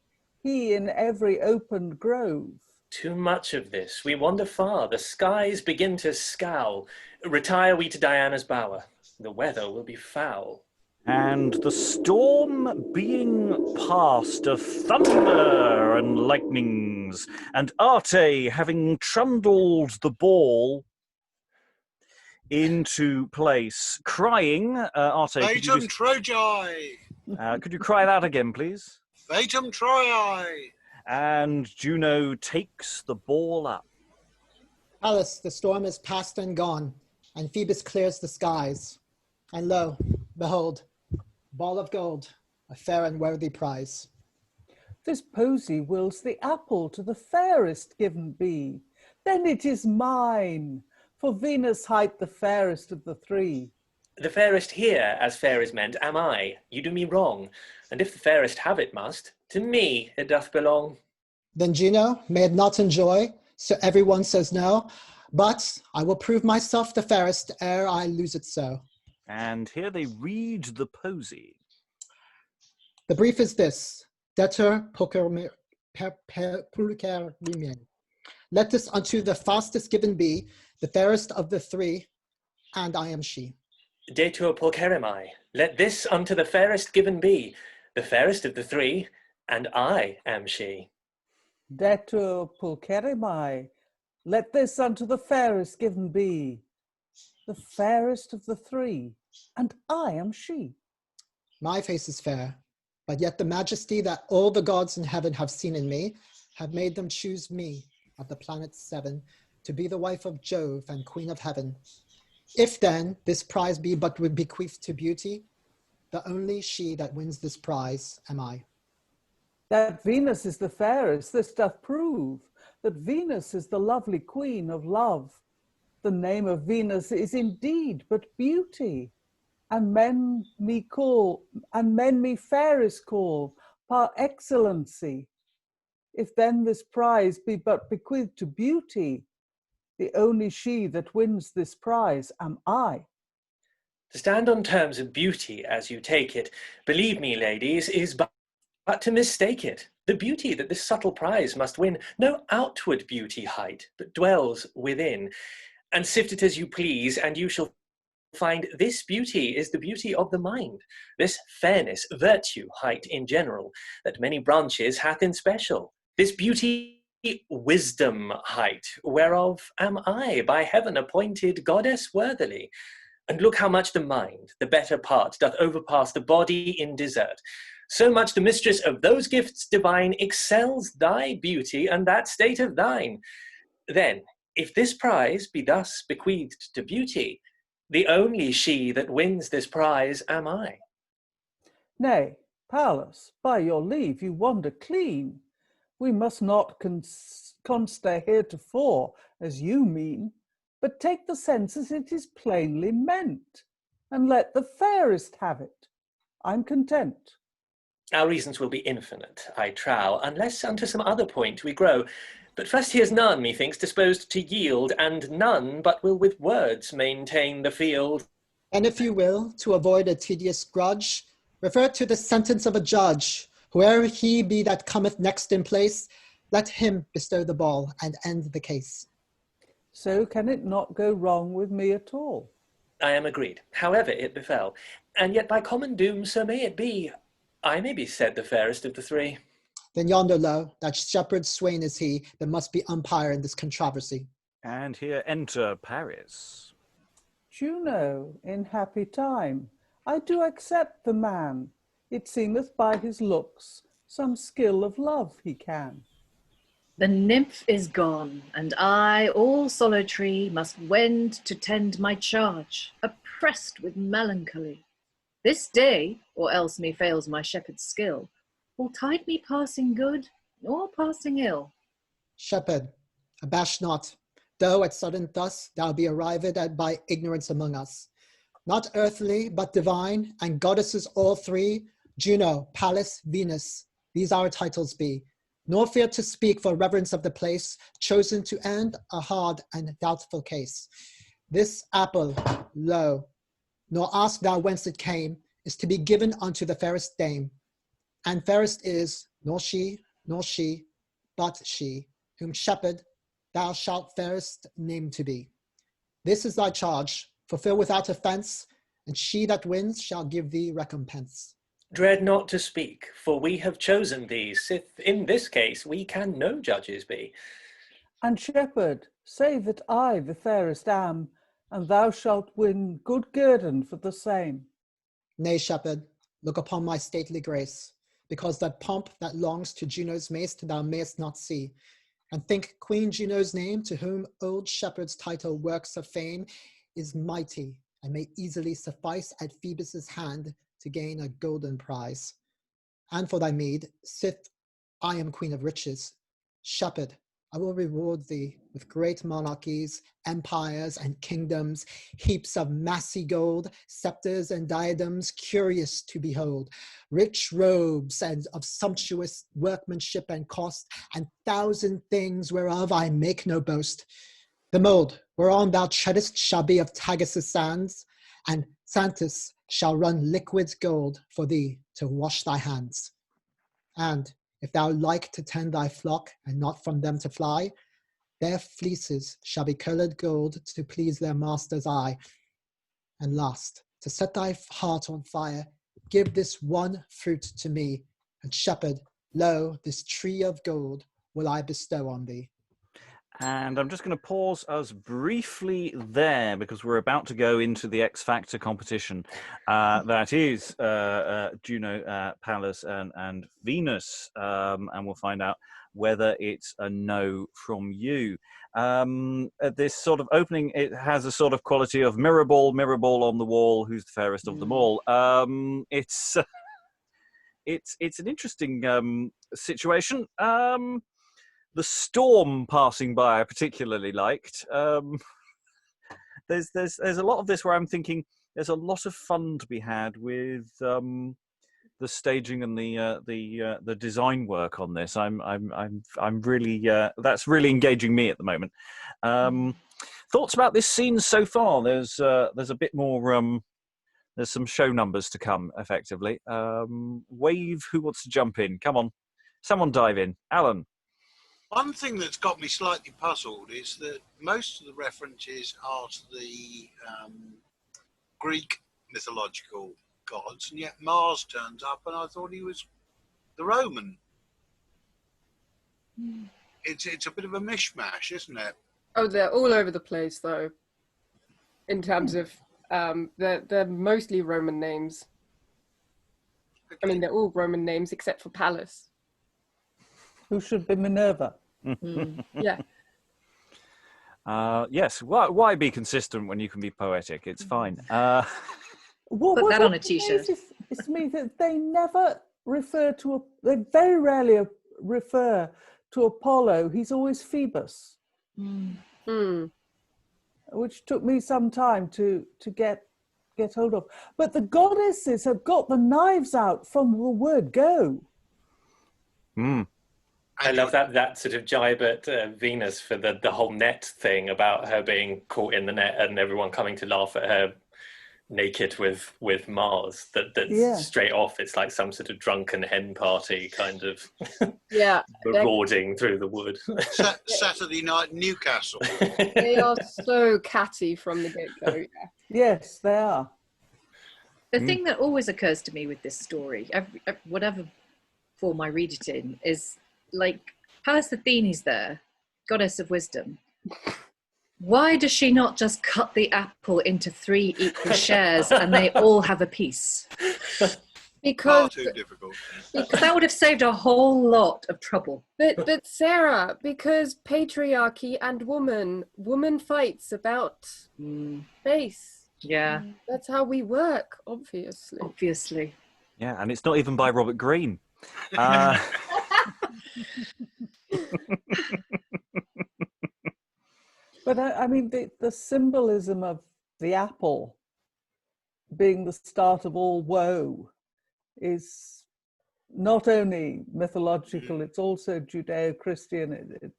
he in every open grove. Too much of this, we wander far, the skies begin to scowl. Retire we to Diana's bower, the weather will be foul. And the storm being past of thunder and lightnings, and Arte having trundled the ball into place, crying, Arte, Vetum Trojae! Could you cry that again, please? Vetum Trojae! And Juno takes the ball up. Pallas, the storm is past and gone, and Phoebus clears the skies. And lo, behold, ball of gold, a fair and worthy prize. This posy wills the apple to the fairest given be. Then it is mine, for Venus hight the fairest of the three. The fairest here, as fair is meant, am I. You do me wrong, and if the fairest have it must, to me it doth belong. Then Juno, may it not enjoy, so everyone says no, but I will prove myself the fairest ere I lose it so. And here they read the posy. The brief is this: Deter pulcher let this unto the fastest given be, the fairest of the three, and I am she. Detur pulcherrimai, let this unto the fairest given be, the fairest of the three, and I am she. Detur pulcherrimai, let this unto the fairest given be, the fairest of the three, and I am she. My face is fair, but yet the majesty that all the gods in heaven have seen in me have made them choose me of the planets 7 to be the wife of Jove and queen of heaven. If then this prize be but bequeathed to beauty, the only she that wins this prize am I. That Venus is the fairest, this doth prove, that Venus is the lovely queen of love. The name of Venus is indeed but beauty, and men me fairest call par excellency. If then this prize be but bequeathed to beauty, the only she that wins this prize am I. To stand on terms of beauty as you take it, believe me, ladies, is but to mistake it. The beauty that this subtle prize must win, no outward beauty height, but dwells within. And sift it as you please, and you shall find this beauty is the beauty of the mind, this fairness, virtue, height in general, that many branches hath in special. This beauty, wisdom, height, whereof am I by heaven appointed goddess worthily. And look how much the mind, the better part, doth overpass the body in desert. So much the mistress of those gifts divine excels thy beauty and that state of thine. Then, if this prize be thus bequeathed to beauty, the only she that wins this prize am I. Nay, Pallas, by your leave you wander clean. We must not constay heretofore, as you mean, but take the sense as it is plainly meant, and let the fairest have it. I'm content. Our reasons will be infinite, I trow, unless unto some other point we grow. But first here's none, methinks, disposed to yield, and none but will with words maintain the field. And if you will, to avoid a tedious grudge, refer to the sentence of a judge. Whoe'er he be that cometh next in place, let him bestow the ball and end the case. So can it not go wrong with me at all? I am agreed, however it befell, and yet by common doom so may it be. I may be said the fairest of the three. Then yonder lo, that shepherd swain is he that must be umpire in this controversy. And here enter Paris. Juno, in happy time, I do accept the man. It seemeth by his looks some skill of love he can. The nymph is gone, and I, all solitary, must wend to tend my charge, oppressed with melancholy. This day, or else me fails my shepherd's skill, will tide me passing good, or passing ill. Shepherd, abash not, though at sudden thus thou be arrived at by ignorance among us. Not earthly, but divine, and goddesses all three, Juno, Pallas, Venus, these our titles be. Nor fear to speak for reverence of the place, chosen to end a hard and doubtful case. This apple, lo, nor ask thou whence it came, is to be given unto the fairest dame. And fairest is, nor she, but she, whom shepherd thou shalt fairest name to be. This is thy charge, fulfill without offence, and she that wins shall give thee recompense. Dread not to speak, for we have chosen thee, sith in this case we can no judges be. And shepherd, say that I the fairest am, and thou shalt win good guerdon for the same. Nay, shepherd, look upon my stately grace, because that pomp that longs to Juno's maist thou mayest not see. And think Queen Juno's name, to whom old shepherd's title works of fame, is mighty, and may easily suffice at Phoebus' hand to gain a golden prize. And for thy meed, sith I am queen of riches, shepherd, I will reward thee with great monarchies, empires, and kingdoms, heaps of massy gold, scepters and diadems curious to behold, rich robes and of sumptuous workmanship and cost, and thousand things whereof I make no boast. The mold whereon thou treadest shall be of Tagus' sands, and Xanthus shall run liquid gold for thee to wash thy hands. And if thou like to tend thy flock and not from them to fly, their fleeces shall be coloured gold to please their master's eye. And last, to set thy heart on fire, give this one fruit to me, and shepherd, lo, this tree of gold will I bestow on thee. And I'm just going to pause us briefly there because we're about to go into the X Factor competition. That is Juno, Pallas, and Venus. And we'll find out whether it's a no from you. This sort of opening, it has a sort of quality of mirror ball on the wall, who's the fairest of them all. It's an interesting situation. The storm passing by I particularly liked. There's a lot of this where I'm thinking there's a lot of fun to be had with the staging and the design work on this. I'm really that's really engaging me at the moment. Thoughts about this scene so far? There's a bit more. There's some show numbers to come, effectively. Wave, who wants to jump in? Come on, someone dive in. Alan. One thing that's got me slightly puzzled is that most of the references are to the Greek mythological gods, and yet Mars turns up, and I thought he was the Roman. It's a bit of a mishmash, isn't it? Oh, they're all over the place, though. In terms of, they're mostly Roman names. Okay. I mean, they're all Roman names except for Pallas, who should be Minerva. Yeah. Yes. Why be consistent when you can be poetic? It's fine. Put that on a t-shirt. It's me that they never refer to they very rarely refer to Apollo. He's always Phoebus, which took me some time to get hold of. But the goddesses have got the knives out from the word go. I love that sort of jibe at Venus for the whole net thing about her being caught in the net and everyone coming to laugh at her naked with Mars. That's straight off. It's like some sort of drunken hen party kind of marauding through the wood. Saturday night Newcastle. They are so catty from the get-go. Yeah. Yes, they are. The thing that always occurs to me with this story, whatever form I read it in, is like Pallas Athene's there, goddess of wisdom. Why does she not just cut the apple into 3 equal shares and they all have a piece? Because too difficult. Because that would have saved a whole lot of trouble. But Sarah, because patriarchy and woman fights about space. Yeah. That's how we work, obviously. Obviously. Yeah, and it's not even by Robert Greene. But I mean, the symbolism of the apple being the start of all woe is not only mythological, it's also Judeo-Christian.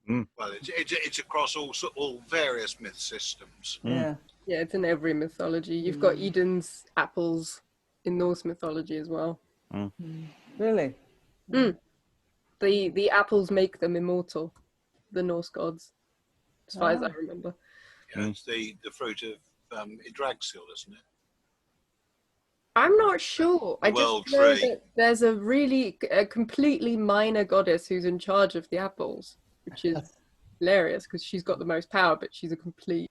Well, it's across all various myth systems. Yeah. Yeah, it's in every mythology. You've got Eden's apples in Norse mythology as well. Really? The apples make them immortal, the Norse gods, as far as I remember. Yeah, it's the fruit of Yggdrasil, isn't it? I'm not sure. I World just know tree. that there's a completely minor goddess who's in charge of the apples, which is hilarious because she's got the most power, but she's a complete...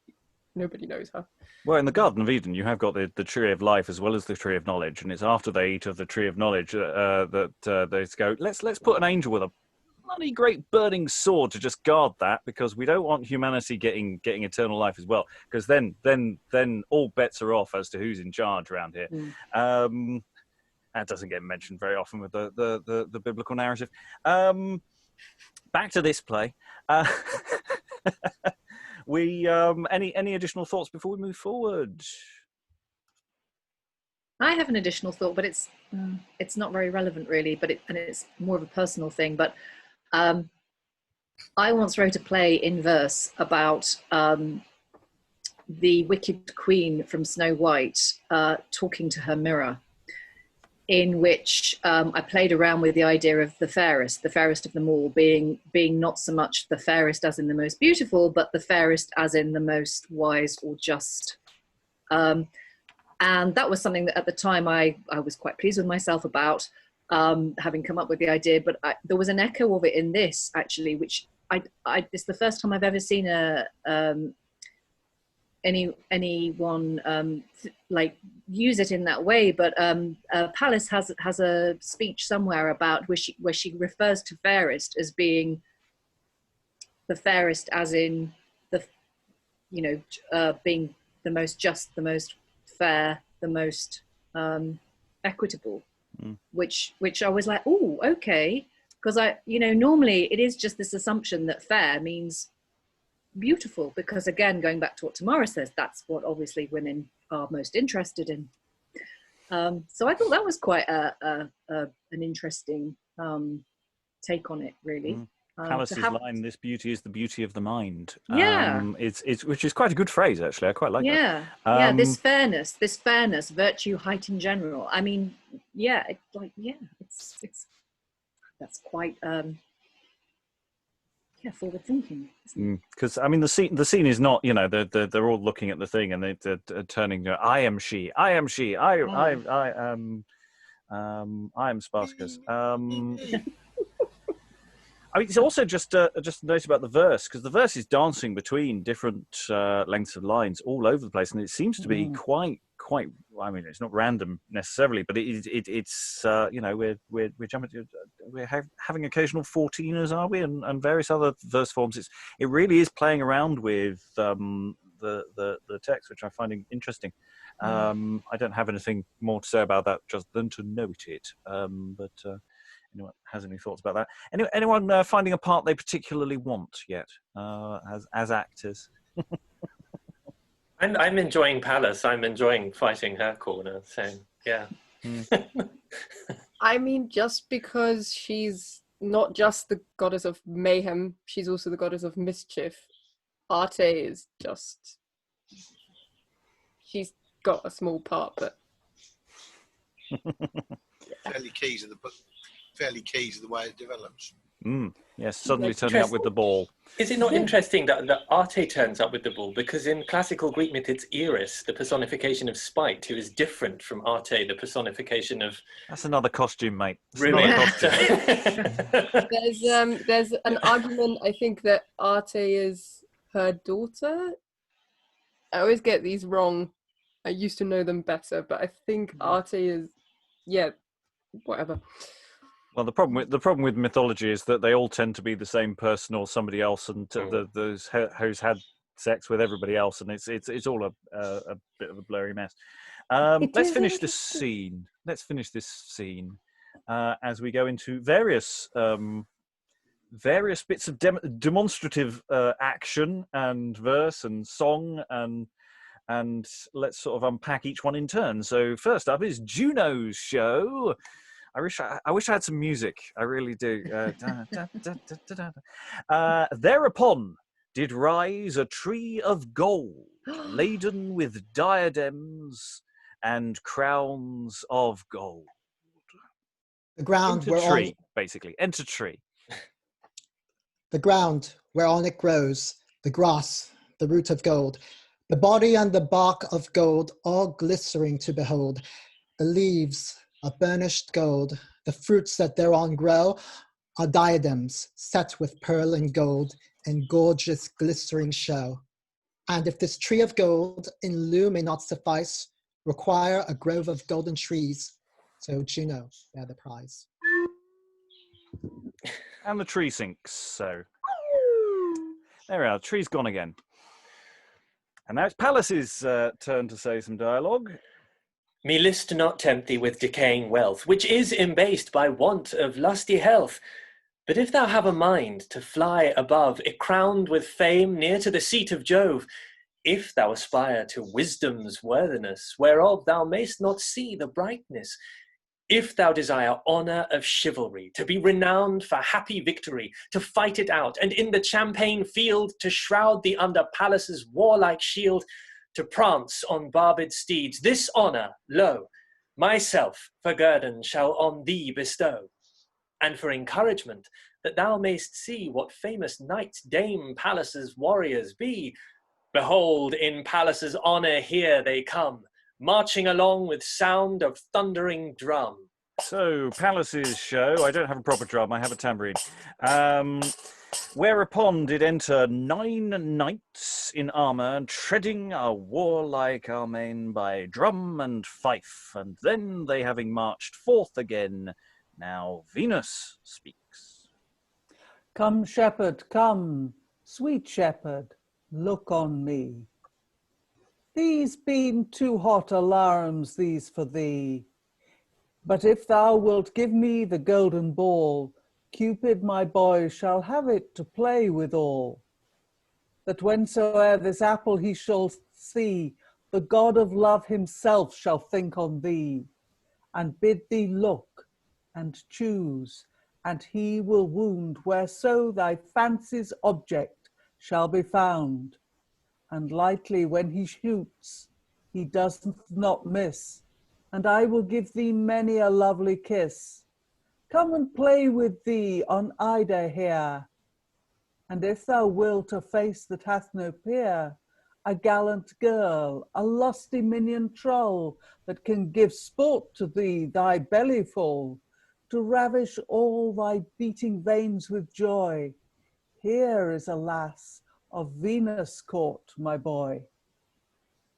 Nobody knows her. Well, in the Garden of Eden, you have got the tree of life as well as the tree of knowledge, and it's after they eat of the tree of knowledge that they go, let's put an angel with a bloody great burning sword to just guard that, because we don't want humanity getting eternal life as well, because then all bets are off as to who's in charge around here. That doesn't get mentioned very often with the biblical narrative. Back to this play. Any additional thoughts before we move forward? I have an additional thought, but it's not very relevant really, but it's more of a personal thing. But I once wrote a play in verse about the wicked queen from Snow White talking to her mirror, in which I played around with the idea of the fairest of them all being not so much the fairest as in the most beautiful, but the fairest as in the most wise or just. And that was something that at the time I was quite pleased with myself about having come up with the idea, but there was an echo of it in this actually, which it's the first time I've ever seen anyone like use it in that way, but Pallas has a speech somewhere about where she refers to fairest as being the fairest as in the being the most just, the most fair, the most equitable, which I was like, oh, okay, because normally it is just this assumption that fair means beautiful, because again, going back to what Tamara says, that's what obviously women are most interested in. So I thought that was quite an interesting take on it, really. Pallas's line, "This beauty is the beauty of the mind." Yeah, it's which is quite a good phrase actually. I quite like that. Yeah, this fairness, virtue, height in general. I mean, it's that's quite forward thinking. Because I mean, the scene is not, they're all looking at the thing and they're turning to, I am she, I am she, I am Spartacus. I mean, it's also just a note about the verse, because the verse is dancing between different lengths of lines all over the place, and it seems to be quite. I mean, it's not random necessarily, but it's we're jumping. We're having occasional 14ers, are we, and various other verse forms. It really is playing around with the text, which I'm finding interesting. I don't have anything more to say about that just than to note it. But anyone has any thoughts about that? Anyone finding a part they particularly want yet as actors? I'm enjoying Pallas. I'm enjoying fighting her corner. So yeah. I mean, just because she's not just the goddess of mayhem, she's also the goddess of mischief. Arte is just... She's got a small part, but... Fairly key to the way it develops. Yes, suddenly turning up with the ball. Is it not interesting that Arte turns up with the ball? Because in classical Greek myth, it's Eris, the personification of spite, who is different from Arte, the personification of... That's another costume, mate. Ruin. There's an argument, I think, that Arte is her daughter. I always get these wrong. I used to know them better, but I think Arte is... Yeah, whatever. Well, the problem with mythology is that they all tend to be the same person or somebody else, and those who's had sex with everybody else, and it's all a bit of a blurry mess. Let's finish this scene. As we go into various bits of demonstrative action and verse and song, and let's sort of unpack each one in turn. So first up is Juno's show. I wish I had some music. I really do. Thereupon did rise a tree of gold, laden with diadems and crowns of gold. The ground Enter whereon tree, basically. Enter tree. the ground whereon it grows, the grass, the root of gold, the body and the bark of gold, all glistering to behold. The leaves are burnished gold, the fruits that thereon grow are diadems set with pearl and gold in gorgeous glistering show. And if this tree of gold in lieu may not suffice, require a grove of golden trees, so Juno bear the prize. And the tree sinks, so... There we are, the tree's gone again. And now it's Pallas's turn to say some dialogue. Me list not tempt thee with decaying wealth, which is embased by want of lusty health. But if thou have a mind to fly above, it crowned with fame near to the seat of Jove, if thou aspire to wisdom's worthiness, whereof thou mayst not see the brightness, if thou desire honour of chivalry, to be renowned for happy victory, to fight it out, and in the champaign field to shroud thee under Pallas's warlike shield, to prance on barbed steeds, this honour, lo, myself for guerdon shall on thee bestow. And for encouragement, that thou mayst see what famous knights Dame Pallas's warriors be, behold, in Pallas's honour here they come, marching along with sound of thundering drum. So, Pallas's show, I don't have a proper drum, I have a tambourine. Whereupon did enter 9 knights in armour, treading a warlike amain by drum and fife, and then they having marched forth again, now Venus speaks. Come, shepherd, come, sweet shepherd, look on me. These been too hot alarms, these for thee. But if thou wilt give me the golden ball, Cupid, my boy, shall have it to play withal. That whensoe'er this apple he shall see, the god of love himself shall think on thee, and bid thee look and choose, and he will wound whereso thy fancy's object shall be found. And lightly when he shoots, he does not miss, and I will give thee many a lovely kiss. Come and play with thee on Ida here, and if thou wilt a face that hath no peer, a gallant girl, a lusty minion troll, that can give sport to thee, thy bellyful, to ravish all thy beating veins with joy. Here is a lass of Venus' court, my boy.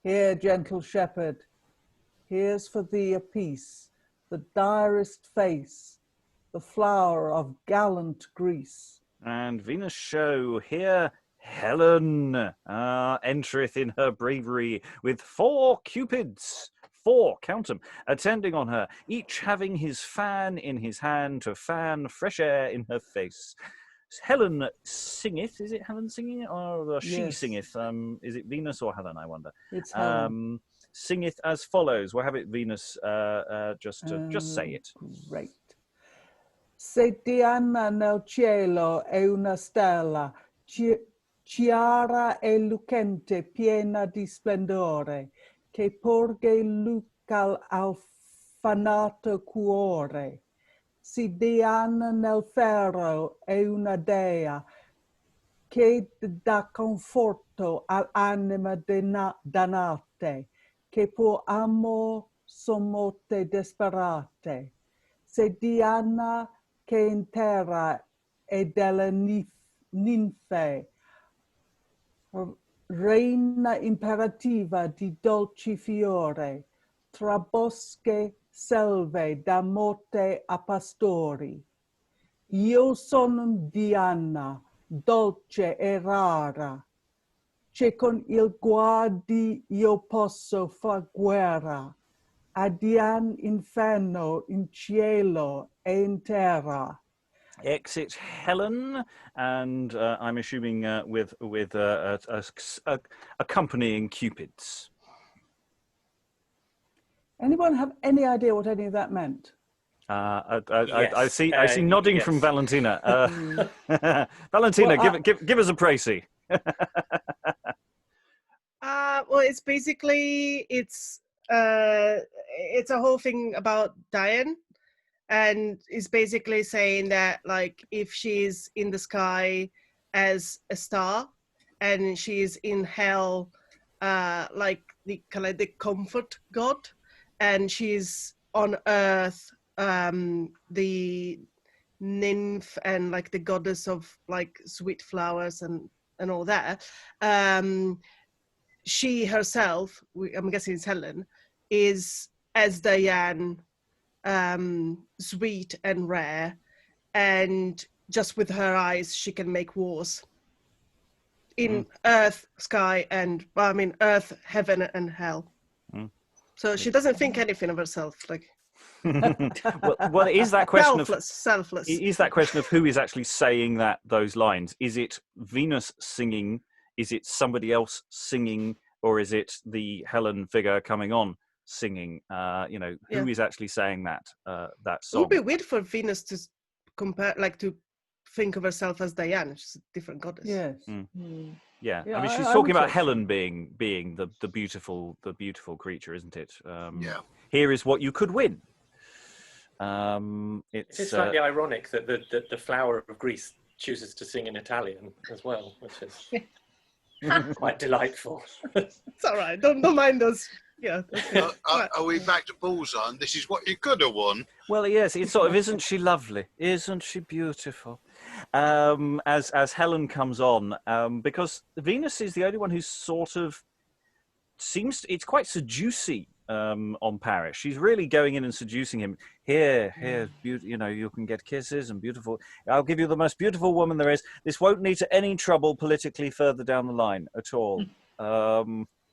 Here, gentle shepherd, here's for thee a piece, the direst face, the flower of gallant Greece. And Venus show, here Helen entereth in her bravery with 4 cupids, 4, count them, attending on her, each having his fan in his hand to fan fresh air in her face. Helen singeth, is it Helen singing or she Yes. singeth? Is it Venus or Helen, I wonder? It's Helen. Singeth as follows. We'll have it Venus, just say it. Great. Se Diana nel cielo è una stella, chiara e lucente, piena di splendore, che porge luca al fanato cuore. Se Diana nel ferro è una dea, che dà conforto all'anima danate, che può amor sommotte desperate. Se Diana che in terra è delle ninfe, reina imperativa di dolci fiore, tra bosche, selve, da morte a pastori. Io sono Diana, dolce e rara, che con il guardi io posso far guerra, a Dian inferno in cielo e in terra. Exit Helen, and I'm assuming with accompanying cupids. Anyone have any idea what any of that meant? I see nodding from Valentina. Valentina, Well, give us a précis. Well, it's basically it's a whole thing about Diane, and it's basically saying that like if she's in the sky as a star, and she's in hell, like the kind of the comfort god, and she's on earth, the nymph and like the goddess of like sweet flowers and all that. She herself, I'm guessing it's Helen, is as Diane, sweet and rare, and just with her eyes she can make wars in earth, sky, and earth, heaven, and hell. So she doesn't think anything of herself. Like, well, is that question selfless? Is that question of who is actually saying those lines? Is it Venus singing? Is it somebody else singing? Or is it the Helen figure coming on singing? Who is actually saying that song? It would be weird for Venus to compare, like to think of herself as Diane. She's a different goddess. Yes. Yeah. I mean, she's talking about Helen being the beautiful creature, isn't it? Here is what you could win. It's slightly ironic that the flower of Greece chooses to sing in Italian as well, which is quite delightful. It's all right. Don't mind us. Yeah. Are we back to bullseye? This is what you could have won. Well, yes. It's sort of, isn't she lovely? Isn't she beautiful? As Helen comes on, because Venus is the only one who sort of seems. It's quite seducing on Paris. She's really going in and seducing him. Here, you can get kisses and beautiful. I'll give you the most beautiful woman there is. This won't lead to any trouble politically further down the line at all.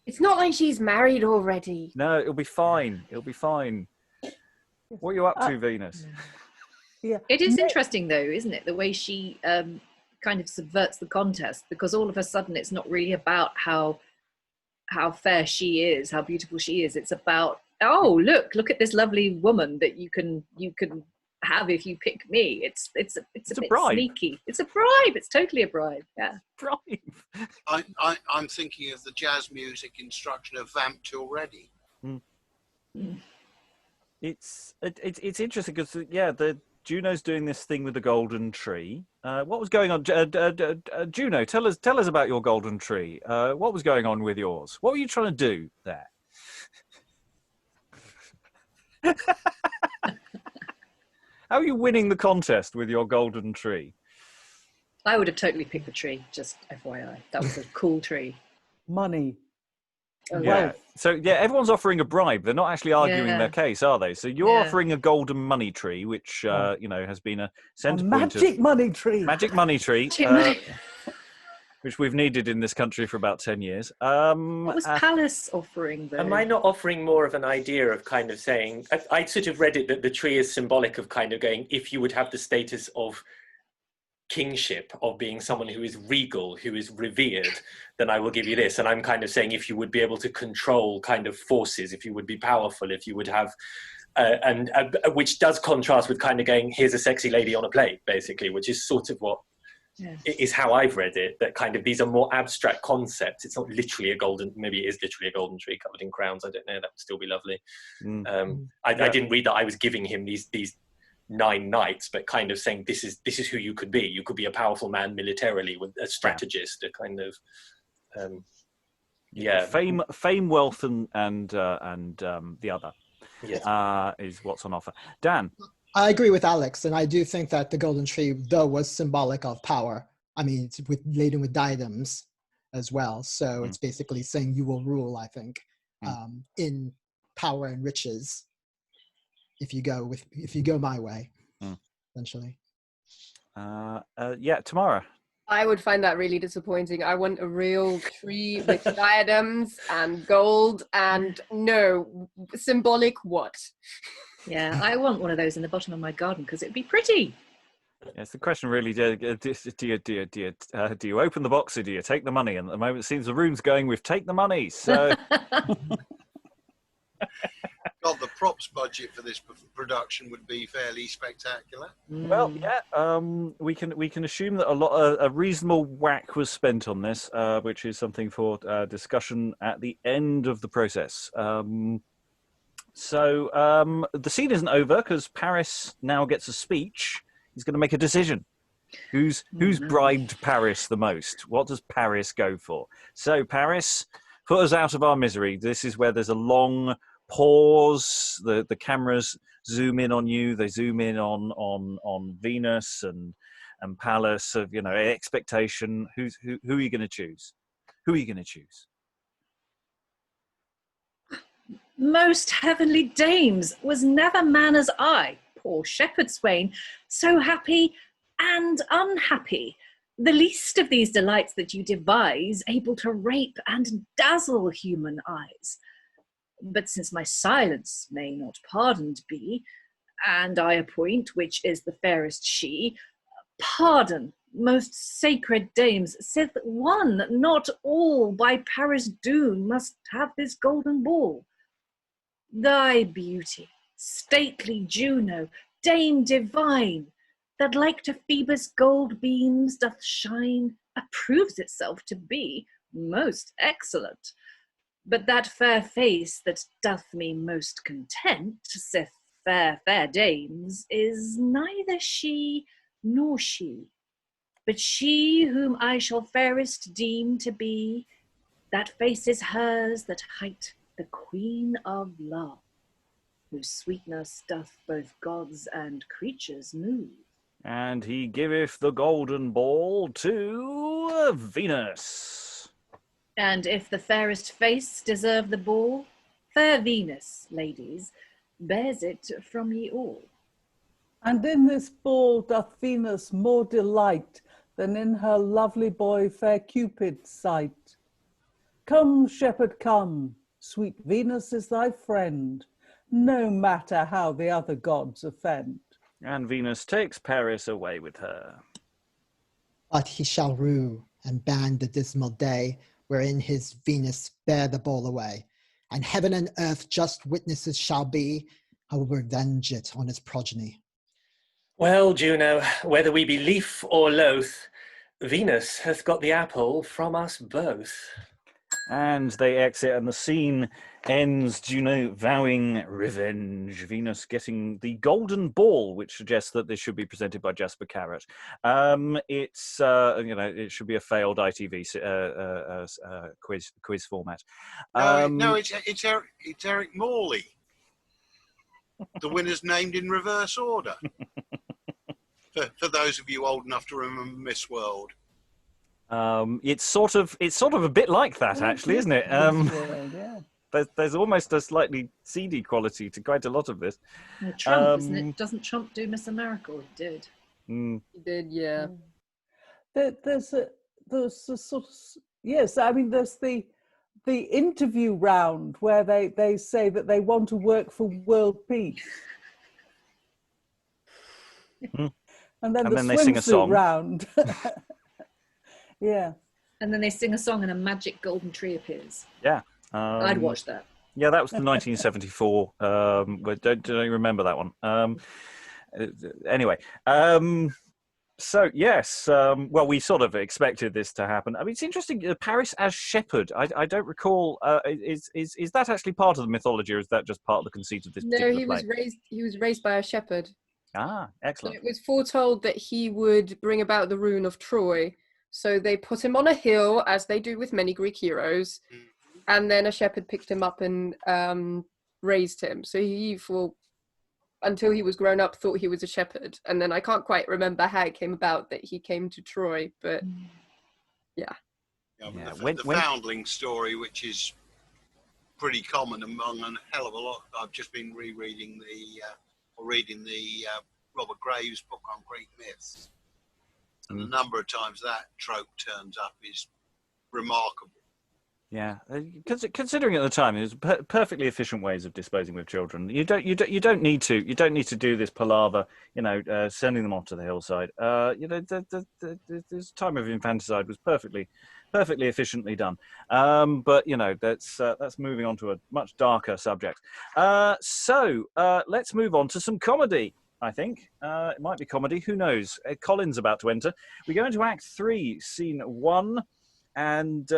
It's not like she's married already. No, it'll be fine. It'll be fine. What are you up to, Venus? Yeah. It is interesting, though, isn't it? The way she kind of subverts the contest, because all of a sudden it's not really about how fair she is, how beautiful she is. It's about, oh, look at this lovely woman that you can have if you pick me. It's a bit bribe. Sneaky. It's a bribe. It's totally a bribe. Yeah. Bribe. I'm thinking of the jazz music instruction of Vamped already. It's interesting because the Juno's doing this thing with the golden tree. What was going on, Juno? Tell us about your golden tree. What was going on with yours? What were you trying to do there? How are you winning the contest with your golden tree? I would have totally picked the tree, just FYI. That was a cool tree. Money. Oh, yeah. So everyone's offering a bribe. They're not actually arguing their case, are they? So you're offering a golden money tree, which has been a centre point of magic money tree. Magic money tree, which we've needed in this country for about 10 years. What was Pallas offering, though? Am I not offering more of an idea of kind of saying, I sort of read it that the tree is symbolic of kind of going, if you would have the status of kingship, of being someone who is regal, who is revered, then I will give you this. And I'm kind of saying, if you would be able to control kind of forces, if you would be powerful, if you would have, which does contrast with kind of going, here's a sexy lady on a plate, basically, which is sort of what is how I've read it, that kind of these are more abstract concepts. It's not literally a golden, maybe it is literally a golden tree covered in crowns. I don't know, that would still be lovely. I didn't read that I was giving him these 9 knights, but kind of saying this is who you could be. You could be a powerful man militarily, with a strategist, a kind of fame, wealth, and the other is what's on offer. Dan. I agree with Alex, and I do think that the golden tree, though, was symbolic of power. I mean, it's laden with diadems as well. So it's basically saying you will rule, I think, in power and riches if you go my way, essentially. Tamara. I would find that really disappointing. I want a real tree with diadems and gold and symbolic what? Yeah, I want one of those in the bottom of my garden because it'd be pretty. Yes, the question really, do you open the box or do you take the money? And at the moment, it seems the room's going with take the money. So, God, the props budget for this production would be fairly spectacular. Well, yeah, we can assume that a reasonable whack was spent on this, which is something for discussion at the end of the process. So the scene isn't over because Paris now gets a speech. He's going to make a decision. Who's bribed Paris the most? What does Paris go for? So Paris, put us out of our misery. This is where there's a long pause. The cameras zoom in on you. They zoom in on Venus and Pallas. Of expectation. Who are you going to choose? Who are you going to choose? Most heavenly dames, was never man as I, poor shepherd swain, so happy and unhappy, the least of these delights that you devise, able to rape and dazzle human eyes. But since my silence may not pardoned be, and I appoint which is the fairest she, pardon, most sacred dames, sith one, not all, by Paris' doom must have this golden ball. Thy beauty, stately Juno, dame divine, that like to Phoebus' gold beams doth shine, approves itself to be most excellent. But that fair face that doth me most content, saith fair dames, is neither she nor she, but she whom I shall fairest deem to be. That face is hers that hight the Queen of Love, whose sweetness doth both gods and creatures move. And he giveth the golden ball to Venus. And if the fairest face deserve the ball, fair Venus, ladies, bears it from ye all. And in this ball doth Venus more delight than in her lovely boy fair Cupid's sight. Come, shepherd, come, sweet Venus is thy friend, no matter how the other gods offend. And Venus takes Paris away with her. But he shall rue and ban the dismal day wherein his Venus bear the ball away, and heaven and earth just witnesses shall be, I will revenge it on his progeny. Well, Juno, whether we be lief or loath, Venus hath got the apple from us both. And they exit, and the scene ends, Juno vowing revenge, Venus getting the golden ball, which suggests that this should be presented by Jasper Carrot. It's it should be a failed ITV quiz format. No, it's Eric Morley. The winner's named in reverse order. For those of you old enough to remember Miss World. It's sort of a bit like that, actually, isn't it? Yeah. There's almost a slightly seedy quality to quite a lot of this. Trump, isn't it? Doesn't Trump do Miss America? He did. He did, yeah. There's a sort of, yes, I mean, there's the interview round where they say that they want to work for world peace. And then they sing a song. Round. Yeah. And then they sing a song and a magic golden tree appears. Yeah. I'd watch that. Yeah, that was the 1974. But don't remember that one. Anyway. So, yes. Well, we sort of expected this to happen. I mean, it's interesting. Paris as shepherd. I don't recall. Is that actually part of the mythology, or is that just part of the conceit of this particular play? He was raised by a shepherd. Ah, excellent. So it was foretold that he would bring about the ruin of Troy. So they put him on a hill, as they do with many Greek heroes, and then a shepherd picked him up and raised him. So he, until he was grown up, thought he was a shepherd. And then I can't quite remember how it came about that he came to Troy, but yeah. The foundling story, which is pretty common among a hell of a lot. I've just been reading the Robert Graves book on Greek myths. And the number of times that trope turns up is remarkable. Yeah, considering at the time, it was perfectly efficient ways of disposing with children. You don't need to do this palaver. Sending them off to the hillside. This time of infanticide was perfectly perfectly efficiently done. But you know, that's moving on to a much darker subject. So let's move on to some comedy. I think it might be comedy. Who knows? Colin's about to enter. We go into Act 3, Scene 1, and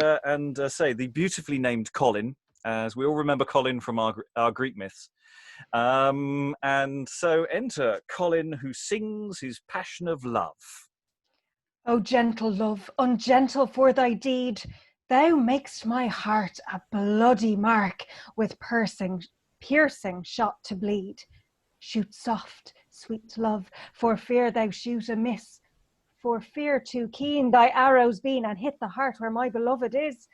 say the beautifully named Colin, as we all remember Colin from our Greek myths. And so enter Colin, who sings his passion of love. O gentle love, ungentle for thy deed, thou makest my heart a bloody mark with piercing shot to bleed. Shoot soft, sweet love, for fear thou shoot amiss, for fear too keen thy arrows been and hit the heart where my beloved is.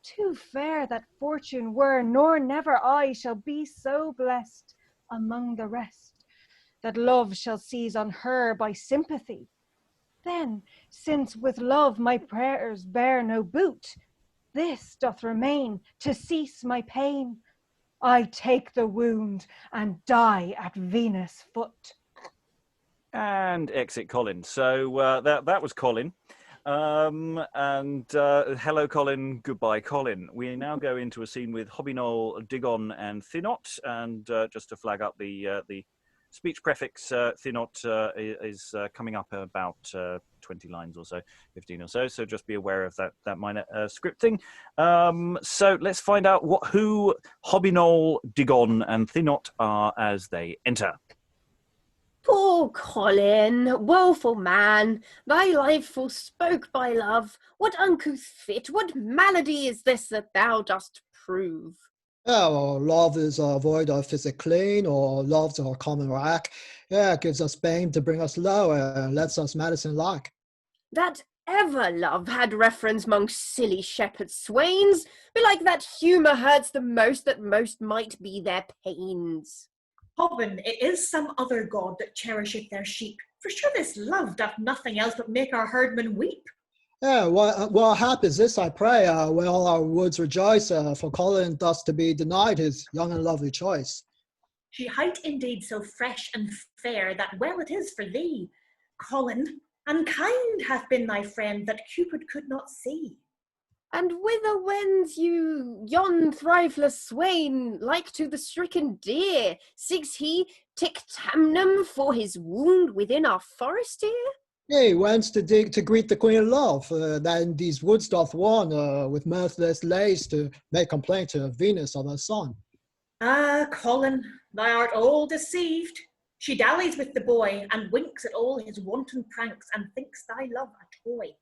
Too fair that fortune were, nor never I shall be so blessed among the rest, that love shall seize on her by sympathy. Then, since with love my prayers bear no boot, this doth remain to cease my pain. I take the wound and die at Venus' foot. And exit Colin. So that was Colin. Hello, Colin. Goodbye, Colin. We now go into a scene with Hobbinol, Diggon, and Thenot. And just to flag up the speech prefix, Thenot is coming up about 20 lines or so, 15 or so. So just be aware of that minor scripting. So let's find out who Hobbinol, Diggon, and Thenot are as they enter. Poor Colin, woeful man, thy life forspoke by love. What uncouth fit, what malady is this that thou dost prove? Yeah, well, love is void of physic clean, or love's our common rack. Yeah, it gives us pain to bring us low, and lets us medicine lack. That ever love had reference mong silly shepherd swains, belike that humour hurts the most that most might be their pains. Hobbin, it is some other god that cherisheth their sheep. For sure this love doth nothing else but make our herdmen weep. Yeah, what hap is this, I pray, where all our woods rejoice, for Colin thus to be denied his young and lovely choice. She hight indeed so fresh and fair, that well it is for thee, Colin, and kind hath been thy friend that Cupid could not see. And whither wends you, yon thriveless swain, like to the stricken deer? Seeks he tictamnum for his wound within our forest here? He wents to greet the Queen of Love, that in these woods doth warn, with mirthless lays to make complaint to Venus of her son. Ah, Colin, thou art all deceived. She dallies with the boy, and winks at all his wanton pranks, and thinks thy love a toy.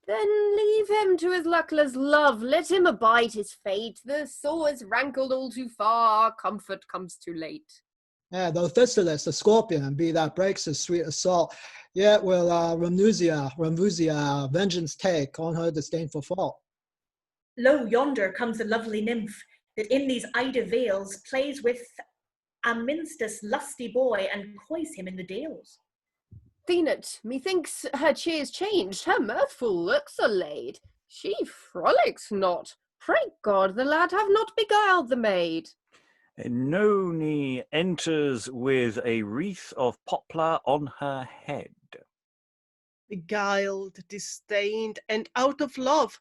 Then leave him to his luckless love, let him abide his fate. The sore is rankled all too far, comfort comes too late. Yeah, though Thestylis, the scorpion, be that breaks his sweet assault, yet will Ramvusia vengeance take on her disdainful fault. Lo, yonder comes the lovely nymph, that in these Ida vales plays with Aminstus lusty boy, and coys him in the dales. Thenot, methinks her cheer's changed, her mirthful looks are laid. She frolics not. Pray God the lad have not beguiled the maid. Oenone enters with a wreath of poplar on her head. Beguiled, disdained, and out of love,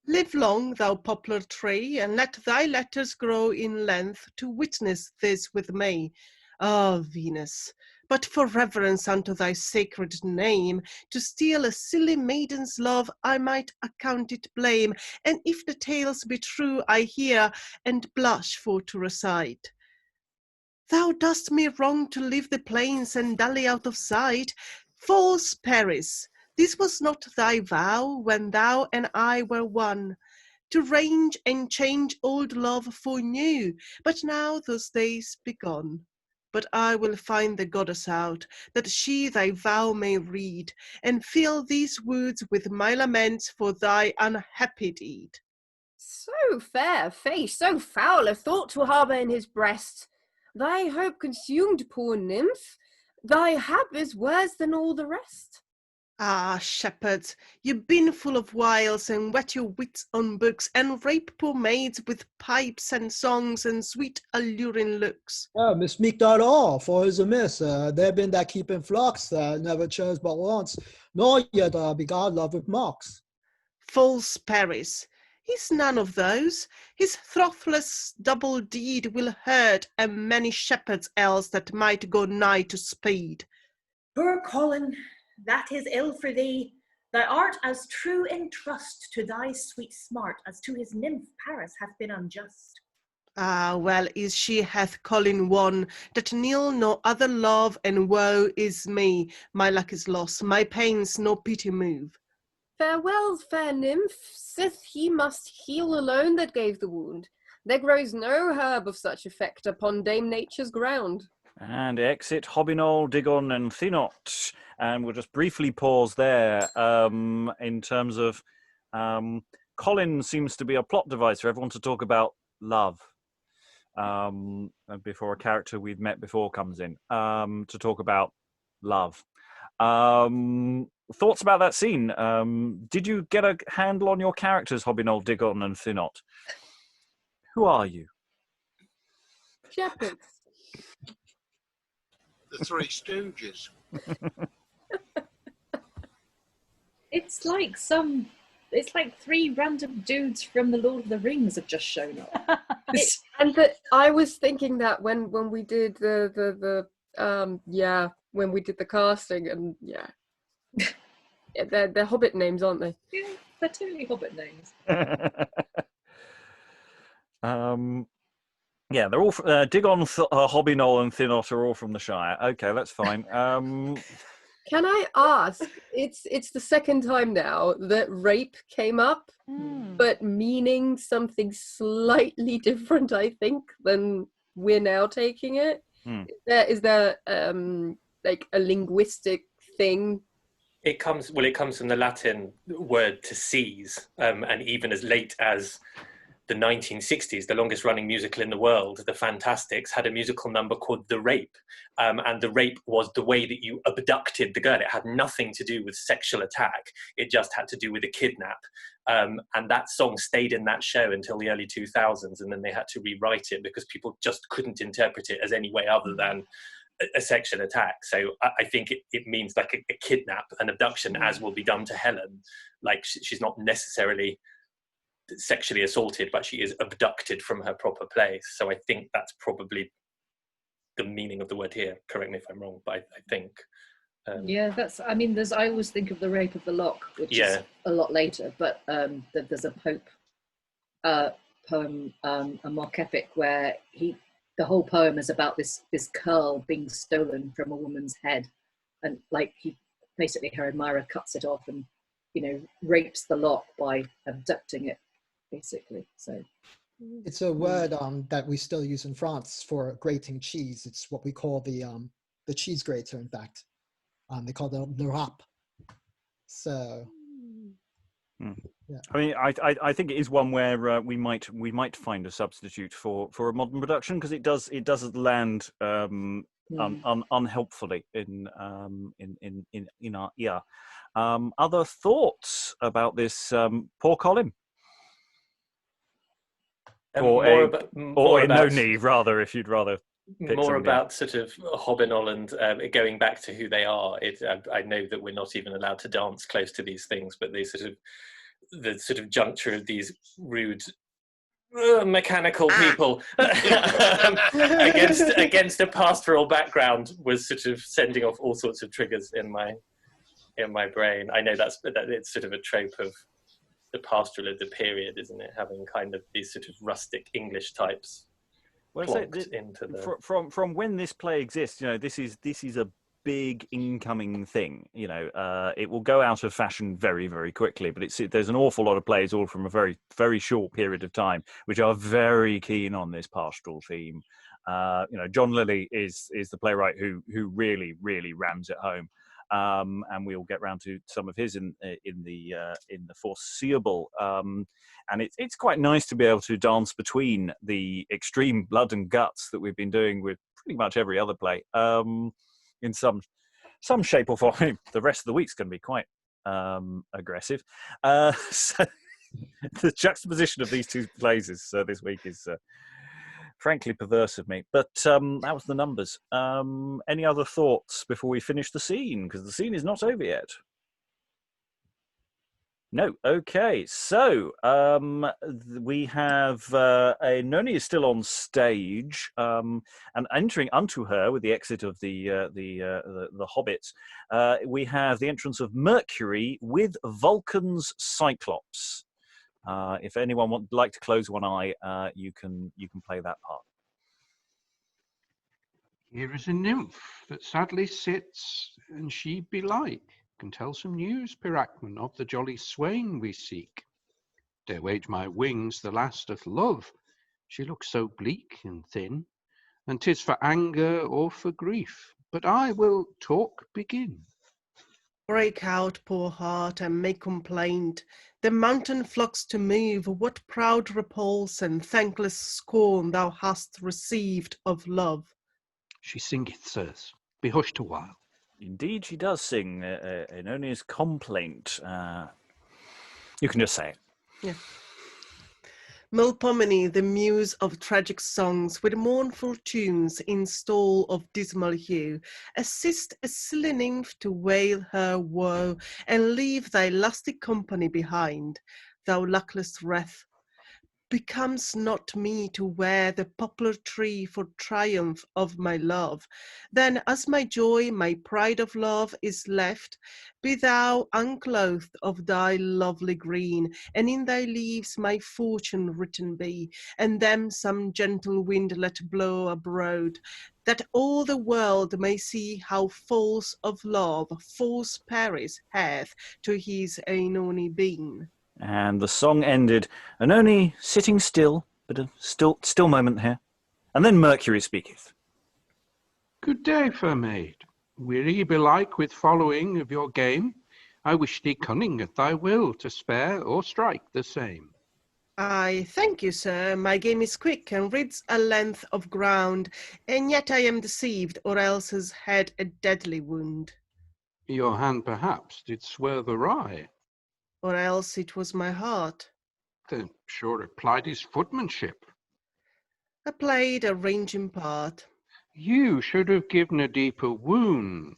live long, thou poplar tree, and let thy letters grow in length to witness this with me. Ah, Venus, but for reverence unto thy sacred name, to steal a silly maiden's love I might account it blame, and if the tales be true I hear, and blush for to recite. Thou dost me wrong to leave the plains and dally out of sight. False Paris, this was not thy vow when thou and I were one, to range and change old love for new, but now those days be gone. But I will find the goddess out, that she thy vow may read, and fill these woods with my laments for thy unhappy deed. So fair a face, so foul a thought to harbour in his breast. Thy hope consumed, poor nymph, thy hap is worse than all the rest. Ah, shepherds, you've been full of wiles, and whet your wits on books, and rape poor maids with pipes and songs and sweet alluring looks. Oh, mismeek not all, for is amiss. There been that keeping flocks, never chose but once, nor yet beguiled love with mocks. False Paris. He's none of those. His throthless double deed will hurt a many shepherds else that might go nigh to speed. Poor Colin, that is ill for thee. Thou art as true in trust to thy sweet smart as to his nymph Paris hath been unjust. Ah, well is she hath Colin won, that nil no other love, and woe is me. My luck is lost, my pains no pity move. Farewell, fair nymph, sith he must heal alone that gave the wound. There grows no herb of such effect upon Dame Nature's ground. And exit Hobbinol, Diggon, and Thenot. And we'll just briefly pause there in terms of Colin seems to be a plot device for everyone to talk about love. Before a character we've met before comes in to talk about love. Thoughts about that scene? Did you get a handle on your characters, Hobbinol, Diggon, and Thenot? Who are you? Shepherds. The Three Stooges. It's like three random dudes from the Lord of the Rings have just shown up. I was thinking that when we did when we did the casting, and they're Hobbit names, aren't they? Yeah, they're totally Hobbit names. Yeah, they're all Diggon, Hobbinol, and Thenot are all from the Shire. Okay, that's fine. Can I ask? It's the second time now that rape came up, but meaning something slightly different, I think, than we're now taking it. Is there like a linguistic thing? It comes from the Latin word to seize, and even as late as the 1960s, the longest running musical in the world, The Fantastics, had a musical number called The Rape. And the rape was the way that you abducted the girl. It had nothing to do with sexual attack. It just had to do with a kidnap. And that song stayed in that show until the early 2000s, and then they had to rewrite it because people just couldn't interpret it as any way other than a sexual attack. So I think it means like a kidnap, an abduction, as will be done to Helen. Like she's not necessarily sexually assaulted, but she is abducted from her proper place. So I think that's probably the meaning of the word here. Correct me if I'm wrong, but I think I always think of the Rape of the Lock, which is a lot later, but there's a Pope poem, a mock epic, where the whole poem is about this curl being stolen from a woman's head, and like basically her admirer cuts it off and rapes the lock by abducting it, basically. So it's a word that we still use in France for grating cheese. It's what we call the cheese grater, in fact. They call it le rap. So yeah. I mean, I think it is one where we might find a substitute for a modern production, because it does land unhelpfully in our ear. Other thoughts about this poor Colin? Or Oenone, rather, if you'd rather. More about sort of Hobbinol and going back to who they are. I know that we're not even allowed to dance close to these things, but the sort of juncture of these rude mechanical people against a pastoral background was sort of sending off all sorts of triggers in my brain. I know that it's sort of a trope of the pastoral of the period, isn't it? Having kind of these sort of rustic English types into the... from when this play exists. This is a big incoming thing. It will go out of fashion very, very quickly, but there's an awful lot of plays, all from a very, very short period of time, which are very keen on this pastoral theme. John Lilly is the playwright who really, really rams it home. And we'll get round to some of his in the foreseeable. And it's quite nice to be able to dance between the extreme blood and guts that we've been doing with pretty much every other play, in some shape or form. The rest of the week's going to be quite aggressive. So the juxtaposition of these two plays this week is frankly perverse of me, but that was the numbers. Any other thoughts before we finish the scene? Because the scene is not over yet. No. Okay. So we have Oenone is still on stage, and entering unto her with the exit of the hobbits. We have the entrance of Mercury with Vulcan's Cyclops. If anyone would like to close one eye, you can play that part. Here is a nymph that sadly sits, and she belike can tell some news, Piracman, of the jolly swain we seek. Dare wage my wings the last of love. She looks so bleak and thin, and 'tis for anger or for grief. But I will talk begin. Break out, poor heart, and make complaint. The mountain flocks to move, what proud repulse and thankless scorn thou hast received of love. She singeth, sirs. Be hushed a while. Indeed, she does sing Oenone's complaint. You can just say it. Yeah. Melpomene, the muse of tragic songs, with mournful tunes in stole of dismal hue, assist a silly nymph to wail her woe, and leave thy lusty company behind. Thou luckless wreath, becomes not me to wear the poplar tree for triumph of my love. Then, as my joy, my pride of love is left, be thou unclothed of thy lovely green, and in thy leaves my fortune written be, and them some gentle wind let blow abroad, that all the world may see how false of love false Paris hath to his Oenone been. And the song ended, Oenone sitting still, but a still moment here. And then Mercury speaketh. Good day, fair maid. Weary belike with following of your game. I wish thee cunning at thy will to spare or strike the same. I thank you, sir. My game is quick and rids a length of ground, and yet I am deceived, or else has had a deadly wound. Your hand perhaps did swerve awry. Or else it was my heart. Then sure it plied his footmanship. I played a ranging part. You should have given a deeper wound.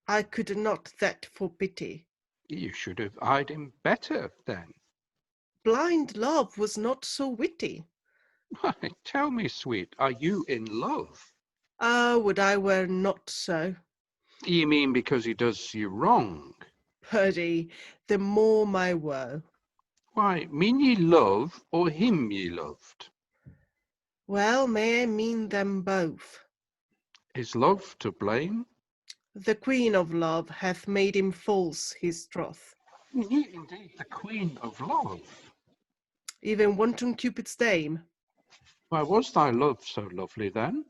I could not that for pity. You should have eyed him better then. Blind love was not so witty. Why, tell me, sweet, are you in love? Ah, would I were not so. You mean because he does you wrong? Purdy, the more my woe. Why, mean ye love, or him ye loved? Well, may I mean them both. Is love to blame? The queen of love hath made him false his troth. Ye indeed the queen of love. Even wanton Cupid's dame. Why was thy love so lovely then?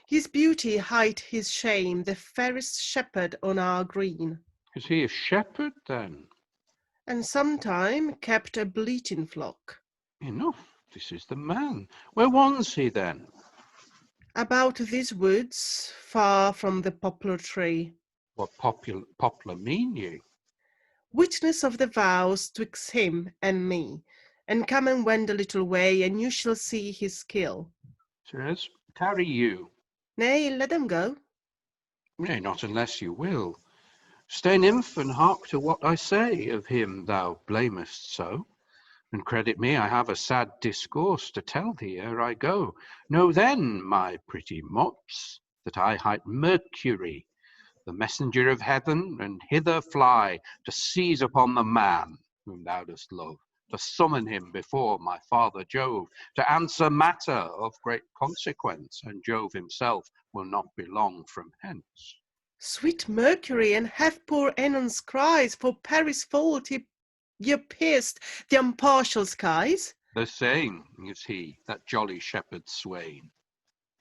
His beauty hight his shame, the fairest shepherd on our green. Is he a shepherd then? And sometime kept a bleating flock. Enough, this is the man. Where was he then? About these woods, far from the poplar tree. What poplar mean ye? Witness of the vows twixt him and me. And come and wend a little way, and you shall see his skill. Sirs, tarry you. Nay, let them go. Nay, not unless you will. Stay, nymph, and hark to what I say of him thou blamest so. And credit me, I have a sad discourse to tell thee ere I go. Know then, my pretty mops, that I hight Mercury, the messenger of heaven, and hither fly to seize upon the man whom thou dost love, to summon him before my father Jove, to answer matter of great consequence, and Jove himself will not be long from hence. Sweet Mercury, and have poor Oenone's cries, for Paris' fault ye pierced the impartial skies? The same is he, that jolly shepherd swain.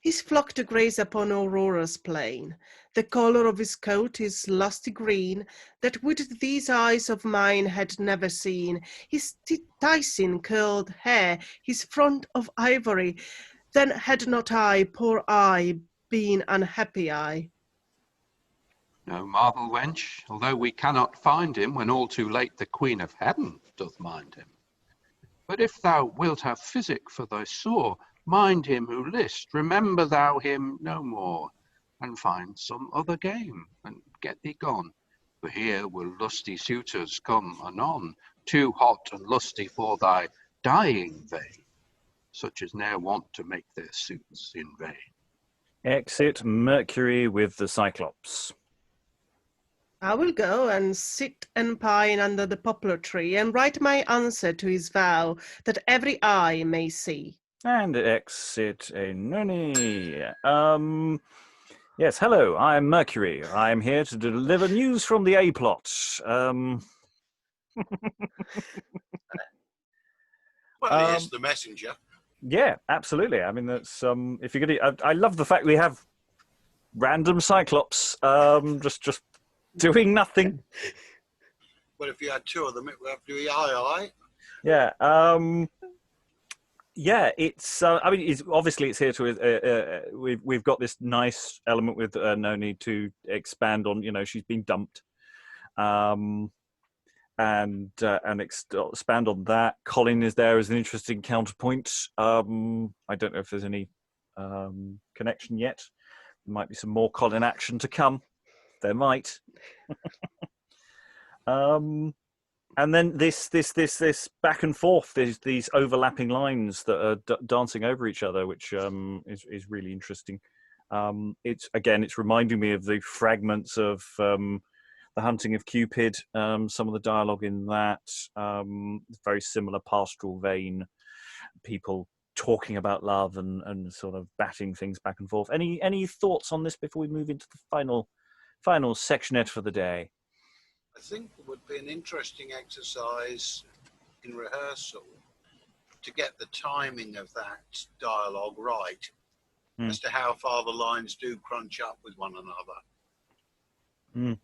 His flock to graze upon Aurora's plain. The colour of his coat is lusty green, that would these eyes of mine had never seen. His ticing curled hair, his front of ivory, then had not I, poor I, been unhappy I. No marvel, wench, although we cannot find him when all too late the Queen of Heaven doth mind him. But if thou wilt have physic for thy sore, mind him who list, remember thou him no more, and find some other game, and get thee gone. For here will lusty suitors come anon, too hot and lusty for thy dying vein, such as ne'er want to make their suits in vain. Exit Mercury with the Cyclops. I will go and sit and pine under the poplar tree and write my answer to his vow that every eye may see. And exit Oenone. Yes, hello, I'm Mercury. I'm here to deliver news from the A-plot. Well, he is the messenger. Yeah, absolutely. I mean, that's if you're gonna. I love the fact we have random Cyclops just doing nothing. Well, if you had two of them, it would have to be aye. Yeah. Yeah, it's. I mean, it's obviously it's here to. We've got this nice element with no need to expand on. You know, she's been dumped, and expand on that. Colin is there as an interesting counterpoint. I don't know if there's any connection yet. There might be some more Colin action to come. There might. And then this back and forth, these overlapping lines that are dancing over each other, which is really interesting. It's reminding me of the fragments of The Hunting of Cupid, some of the dialogue in that, very similar pastoral vein, people talking about love and sort of batting things back and forth. Any thoughts on this before we move into the final sectionette for the day? I think it would be an interesting exercise in rehearsal to get the timing of that dialogue right, as to how far the lines do crunch up with one another.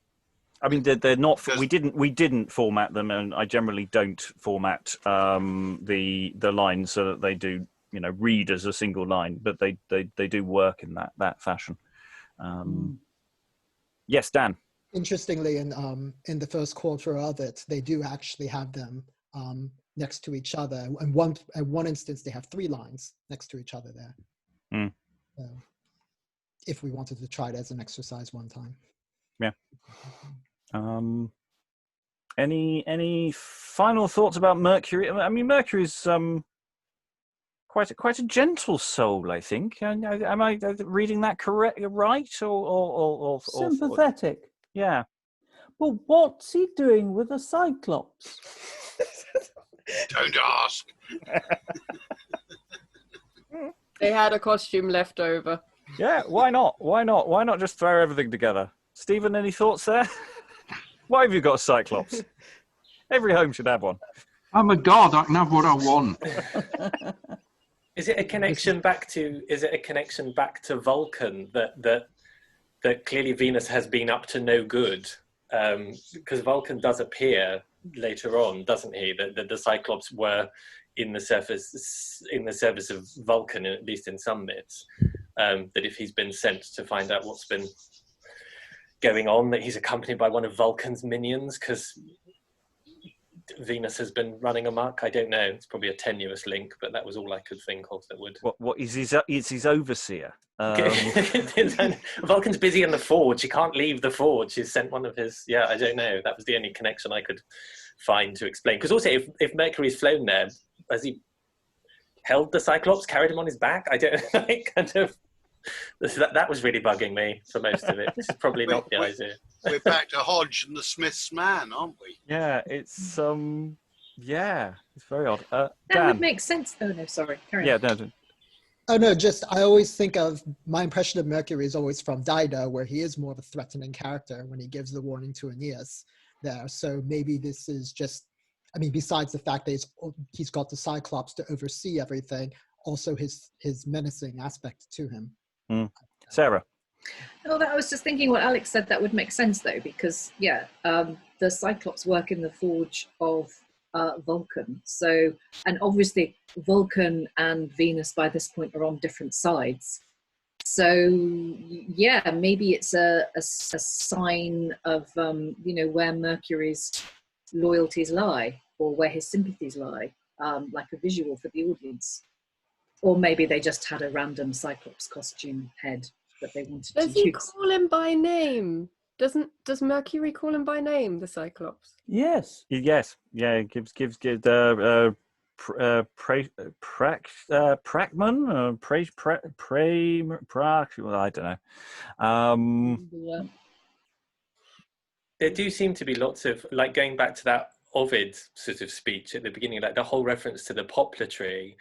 I mean, they're not. We didn't format them, and I generally don't format the lines so that they do read as a single line, but they do work in that fashion. Yes, Dan. Interestingly, in the first quarter of it, they do actually have them next to each other. And at one instance, they have 3 lines next to each other there. So, if we wanted to try it as an exercise one time. Yeah. Any final thoughts about Mercury? I mean, Mercury's quite a gentle soul, I think. Am I reading that right? Or sympathetic? Yeah. But what's he doing with a Cyclops? Don't ask. They had a costume left over. Yeah, why not? Why not just throw everything together? Stephen, any thoughts there? Why have you got a Cyclops? Every home should have one. I'm a god, I can have what I want. Is it a connection back to Vulcan that clearly Venus has been up to no good? Because Vulcan does appear later on, doesn't he? That the Cyclops were in the service of Vulcan, at least in some myths. That if he's been sent to find out what's been going on, that he's accompanied by one of Vulcan's minions because Venus has been running amok. I don't know. It's probably a tenuous link, but that was all I could think of that would. What is his overseer? Vulcan's busy in the forge. He can't leave the forge. He's sent one of his. Yeah, I don't know. That was the only connection I could find to explain. Because also, if Mercury's flown there, has he held the Cyclops, carried him on his back? I don't kind of. That was really bugging me for most of it. This is probably not the idea. We're back to Hodge and the Smith's man, aren't we? Yeah, it's very odd. That Dan. would make sense, though. No, sorry. Carry on. No. Oh no, I always think of my impression of Mercury is always from Dido, where he is more of a threatening character when he gives the warning to Aeneas there. So maybe this is just, I mean, besides the fact that he's got the Cyclops to oversee everything, also his menacing aspect to him. Sarah. Oh, I was just thinking what Alex said. That would make sense though, because the Cyclops work in the forge of Vulcan. So, and obviously Vulcan and Venus by this point are on different sides. So yeah, maybe it's a sign of where Mercury's loyalties lie or where his sympathies lie, like a visual for the audience. Or maybe they just had a random Cyclops costume head that they wanted to use. Does he call him by name? Does Mercury call him by name, the Cyclops? Yes. Yes. Yeah. It gives Prackman, well, I don't know. There do seem to be lots of, like, going back to that Ovid sort of speech at the beginning, like the whole reference to the poplar tree,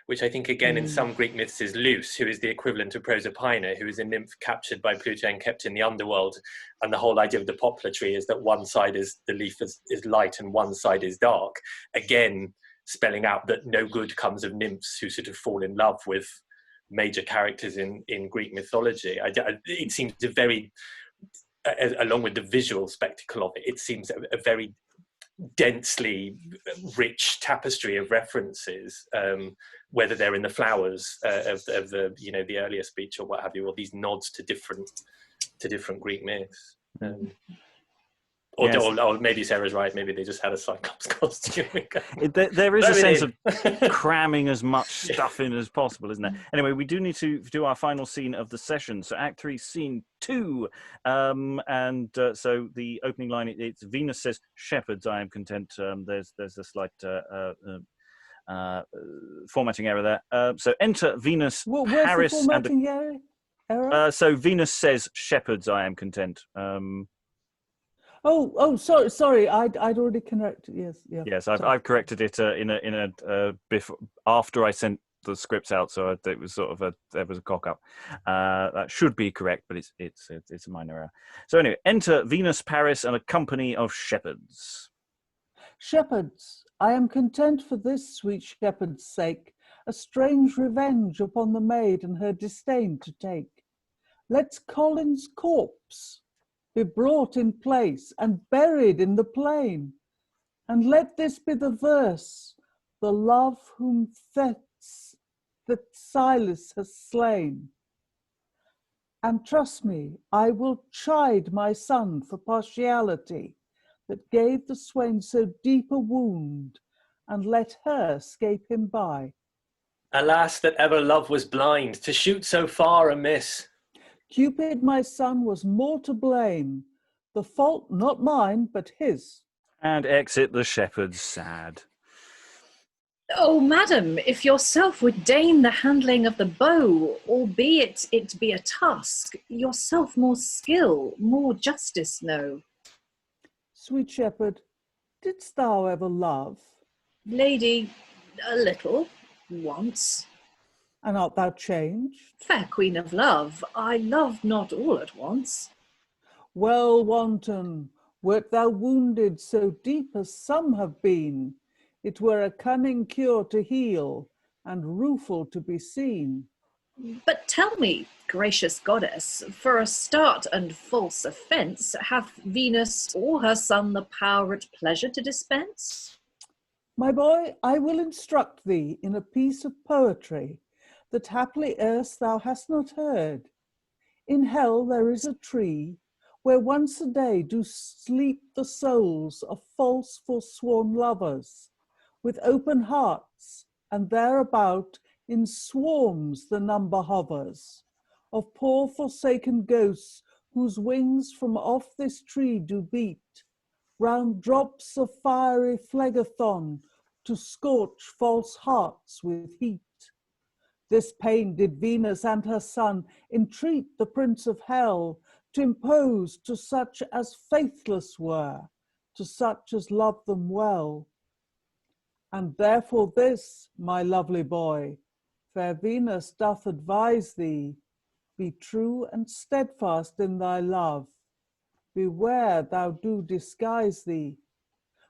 which I think again in some Greek myths is Luce, who is the equivalent of Proserpina, who is a nymph captured by Pluto and kept in the underworld. And the whole idea of the poplar tree is that one side is the leaf is light and one side is dark. Again, spelling out that no good comes of nymphs who sort of fall in love with major characters in Greek mythology. It seems a very, along with the visual spectacle of it, it seems a very densely rich tapestry of references, whether they're in the flowers of the the earlier speech or what have you, or these nods to different Greek myths. Or maybe Sarah's right. Maybe they just had a Cyclops costume. There is a sense of cramming as much stuff in as possible, isn't there? Anyway, we do need to do our final scene of the session. So Act 3, Scene 2. So the opening line, it's Venus says, "Shepherds, I am content." There's a slight formatting error there. So enter Venus, Paris, the formatting error? So Venus says, "Shepherds, I am content." Sorry. I'd already corrected. Yes, yeah. Yes, I've corrected it before, after I sent the scripts out, so it was sort of there was a cock up. That should be correct, but it's a minor error. So anyway, enter Venus, Paris, and a company of shepherds. Shepherds, I am content for this sweet shepherd's sake, a strange revenge upon the maid and her disdain to take. Let's Colin's corpse be brought in place and buried in the plain. And let this be the verse, the love whom Thestylis has slain. And trust me, I will chide my son for partiality that gave the swain so deep a wound, and let her 'scape him by. Alas, that ever love was blind, to shoot so far amiss. Cupid, my son, was more to blame, the fault not mine, but his. And exit the shepherds sad. Oh, madam, if yourself would deign the handling of the bow, albeit it be a task, yourself more skill, more justice know. Sweet shepherd, didst thou ever love? Lady, a little, once. And art thou changed? Fair queen of love, I love not all at once. Well, wanton, wert thou wounded so deep as some have been, it were a cunning cure to heal, and rueful to be seen. But tell me, gracious goddess, for a start and false offence, hath Venus or her son the power at pleasure to dispense? My boy, I will instruct thee in a piece of poetry, that haply erst thou hast not heard. In hell there is a tree, where once a day do sleep the souls of false forsworn lovers, with open hearts, and thereabout in swarms the number hovers, of poor forsaken ghosts whose wings from off this tree do beat, round drops of fiery phlegethon to scorch false hearts with heat. This pain did Venus and her son entreat the prince of hell to impose to such as faithless were, to such as loved them well. And therefore this, my lovely boy, fair Venus doth advise thee, be true and steadfast in thy love. Beware thou do disguise thee.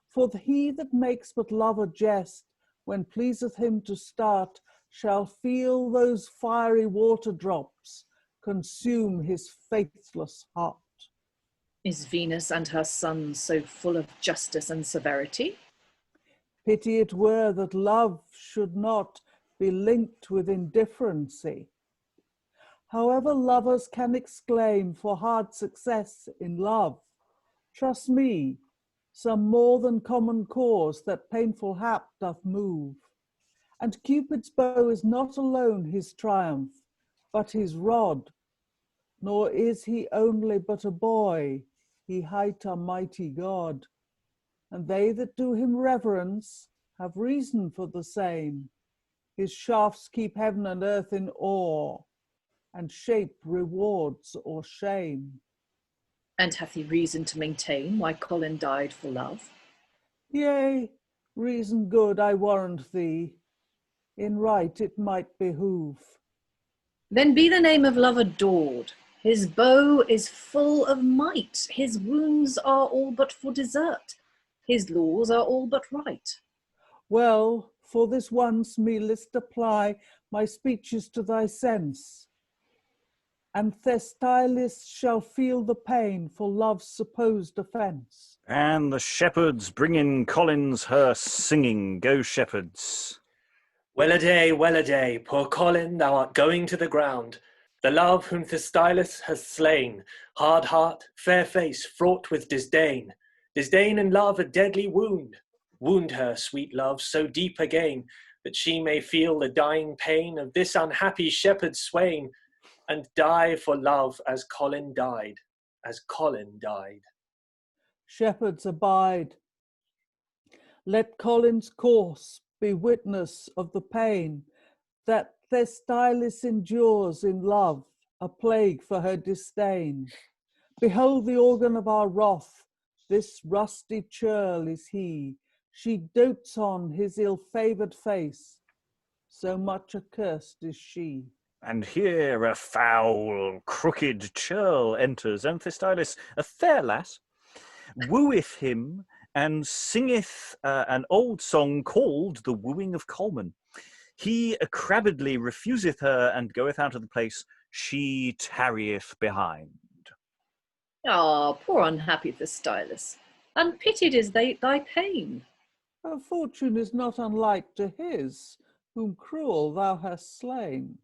For he that makes but love a jest, when pleaseth him to start, shall feel those fiery water drops consume his faithless heart. Is Venus and her son so full of justice and severity? Pity it were that love should not be linked with indifferency. However lovers can exclaim for hard success in love, trust me, some more than common cause that painful hap doth move. And Cupid's bow is not alone his triumph, but his rod, nor is he only but a boy. he hight a mighty God, and they that do him reverence have reason for the same. His shafts keep heaven and earth in awe, and shape rewards or shame. And hath he reason to maintain why Colin died for love? Yea, reason good, I warrant thee. In right it might behoove. Then be the name of love adored. His bow is full of might. His wounds are all but for desert. His laws are all but right. Well, for this once me list apply my speeches to thy sense. And Thestylis shall feel the pain for love's supposed offence. And the shepherds bring in Colin's hearse, singing, Go shepherds. Well a day, poor Colin, thou art going to the ground. The love whom Thestylis has slain, hard heart, fair face, fraught with disdain. Disdain and love a deadly wound. Wound her, sweet love, so deep again, that she may feel the dying pain of this unhappy shepherd swain, and die for love as Colin died, as Colin died. Shepherds abide. Let Colin's course be witness of the pain that Thestylis endures in love, a plague for her disdain. Behold the organ of our wrath, this rusty churl is he. She dotes on his ill-favoured face, so much accursed is she. And here a foul, crooked churl enters, and Thestylis, a fair lass, wooeth him and singeth an old song called The Wooing of Colman. He crabbedly refuseth her and goeth out of the place. She tarrieth behind. Ah, poor unhappy Thestylis, unpitied is thy pain. Her fortune is not unlike to his, whom cruel thou hast slain.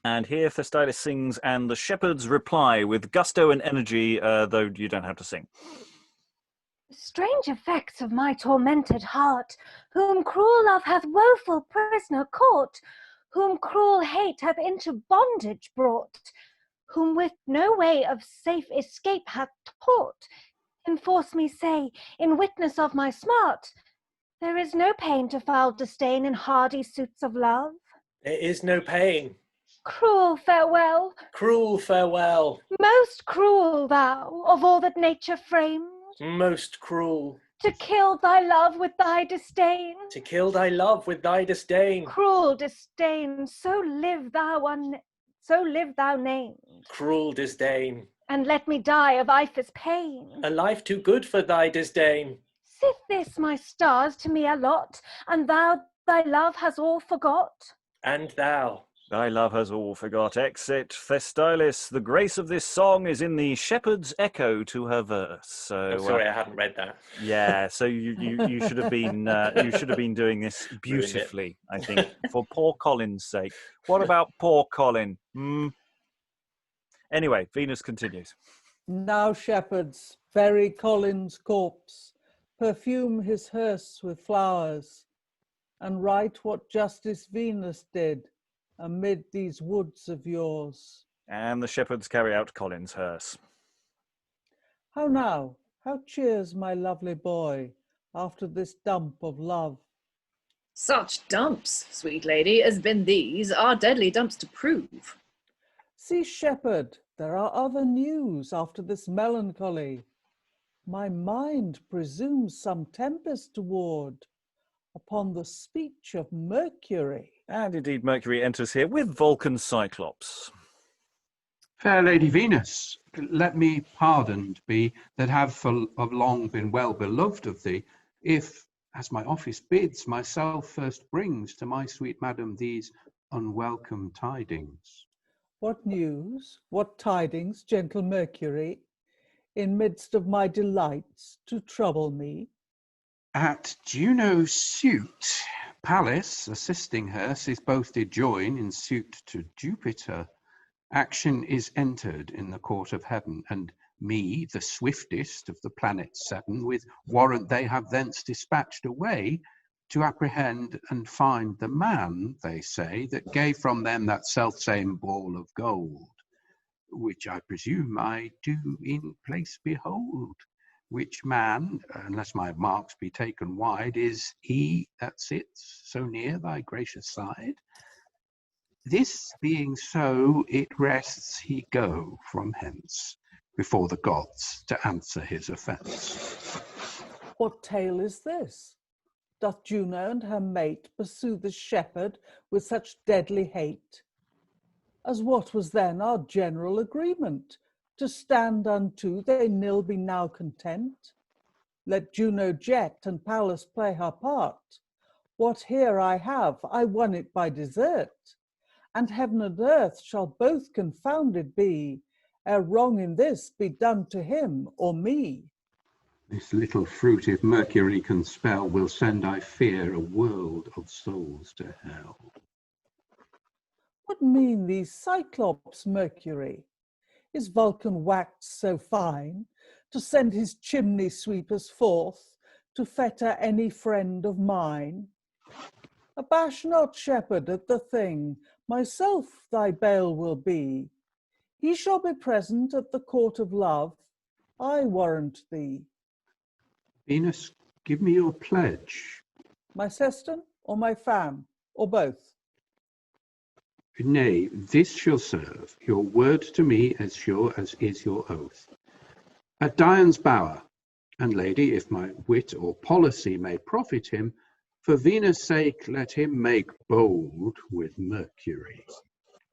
And here Thestylis sings, and the shepherds reply with gusto and energy, though you don't have to sing. Strange effects of my tormented heart, whom cruel love hath woeful prisoner caught, whom cruel hate hath into bondage brought, whom with no way of safe escape hath taught, enforce me say, in witness of my smart, there is no pain to foul disdain in hardy suits of love. There is no pain. Cruel farewell. Cruel farewell. Most cruel thou, of all that nature framed. Most cruel. To kill thy love with thy disdain. To kill thy love with thy disdain. Cruel disdain, so live thou named. Cruel disdain. And let me die of Iphis pain. A life too good for thy disdain. Sith this my stars to me allot, and thou thy love has all forgot. And thou. Thy love has all forgot. Exit Thestylis. The grace of this song is in the shepherd's echo to her verse. So I'm sorry, I hadn't read that. Yeah, so you should have been doing this beautifully, I think, for poor Colin's sake. What about poor Colin? Anyway, Venus continues. Now shepherds, bury Colin's corpse, perfume his hearse with flowers, and write what Justice Venus did amid these woods of yours. And the shepherds carry out Colin's hearse. How now? How cheers my lovely boy after this dump of love? Such dumps, sweet lady, as been these, are deadly dumps to prove. See, shepherd, there are other news after this melancholy. My mind presumes some tempest toward upon the speech of Mercury. And indeed Mercury enters here with Vulcan's Cyclops. Fair Lady Venus, let me pardoned be that have of long been well beloved of thee, if, as my office bids, myself first brings to my sweet madam these unwelcome tidings. What news, what tidings, gentle Mercury, in midst of my delights to trouble me? At Juno's suit, Pallas, assisting her, is both did join in suit to Jupiter. Action is entered in the court of heaven, and me, the swiftest of the planets 7, with warrant they have thence dispatched away to apprehend and find the man, they say, that gave from them that selfsame ball of gold, which I presume I do in place behold. which man, unless my marks be taken wide, is he that sits so near thy gracious side? This being so, it rests he go from hence, before the gods to answer his offence. What tale is this? Doth Juno and her mate pursue the shepherd with such deadly hate? As what was then our general agreement? To stand unto they nil be now content? Let Juno jet and Pallas play her part. What here I have, I won it by desert. And heaven and earth shall both confounded be, ere wrong in this be done to him or me. This little fruit, if Mercury can spell, will send, I fear, a world of souls to hell. What mean these cyclops, Mercury? Is Vulcan waxed so fine to send his chimney sweepers forth to fetter any friend of mine? Abash not, shepherd, at the thing, myself thy bail will be. He shall be present at the court of love, I warrant thee. Venus, give me your pledge. My seston or my fan, or both? Nay, this shall serve, your word to me as sure as is your oath. At Dian's bower, and lady, if my wit or policy may profit him, for Venus' sake let him make bold with Mercury.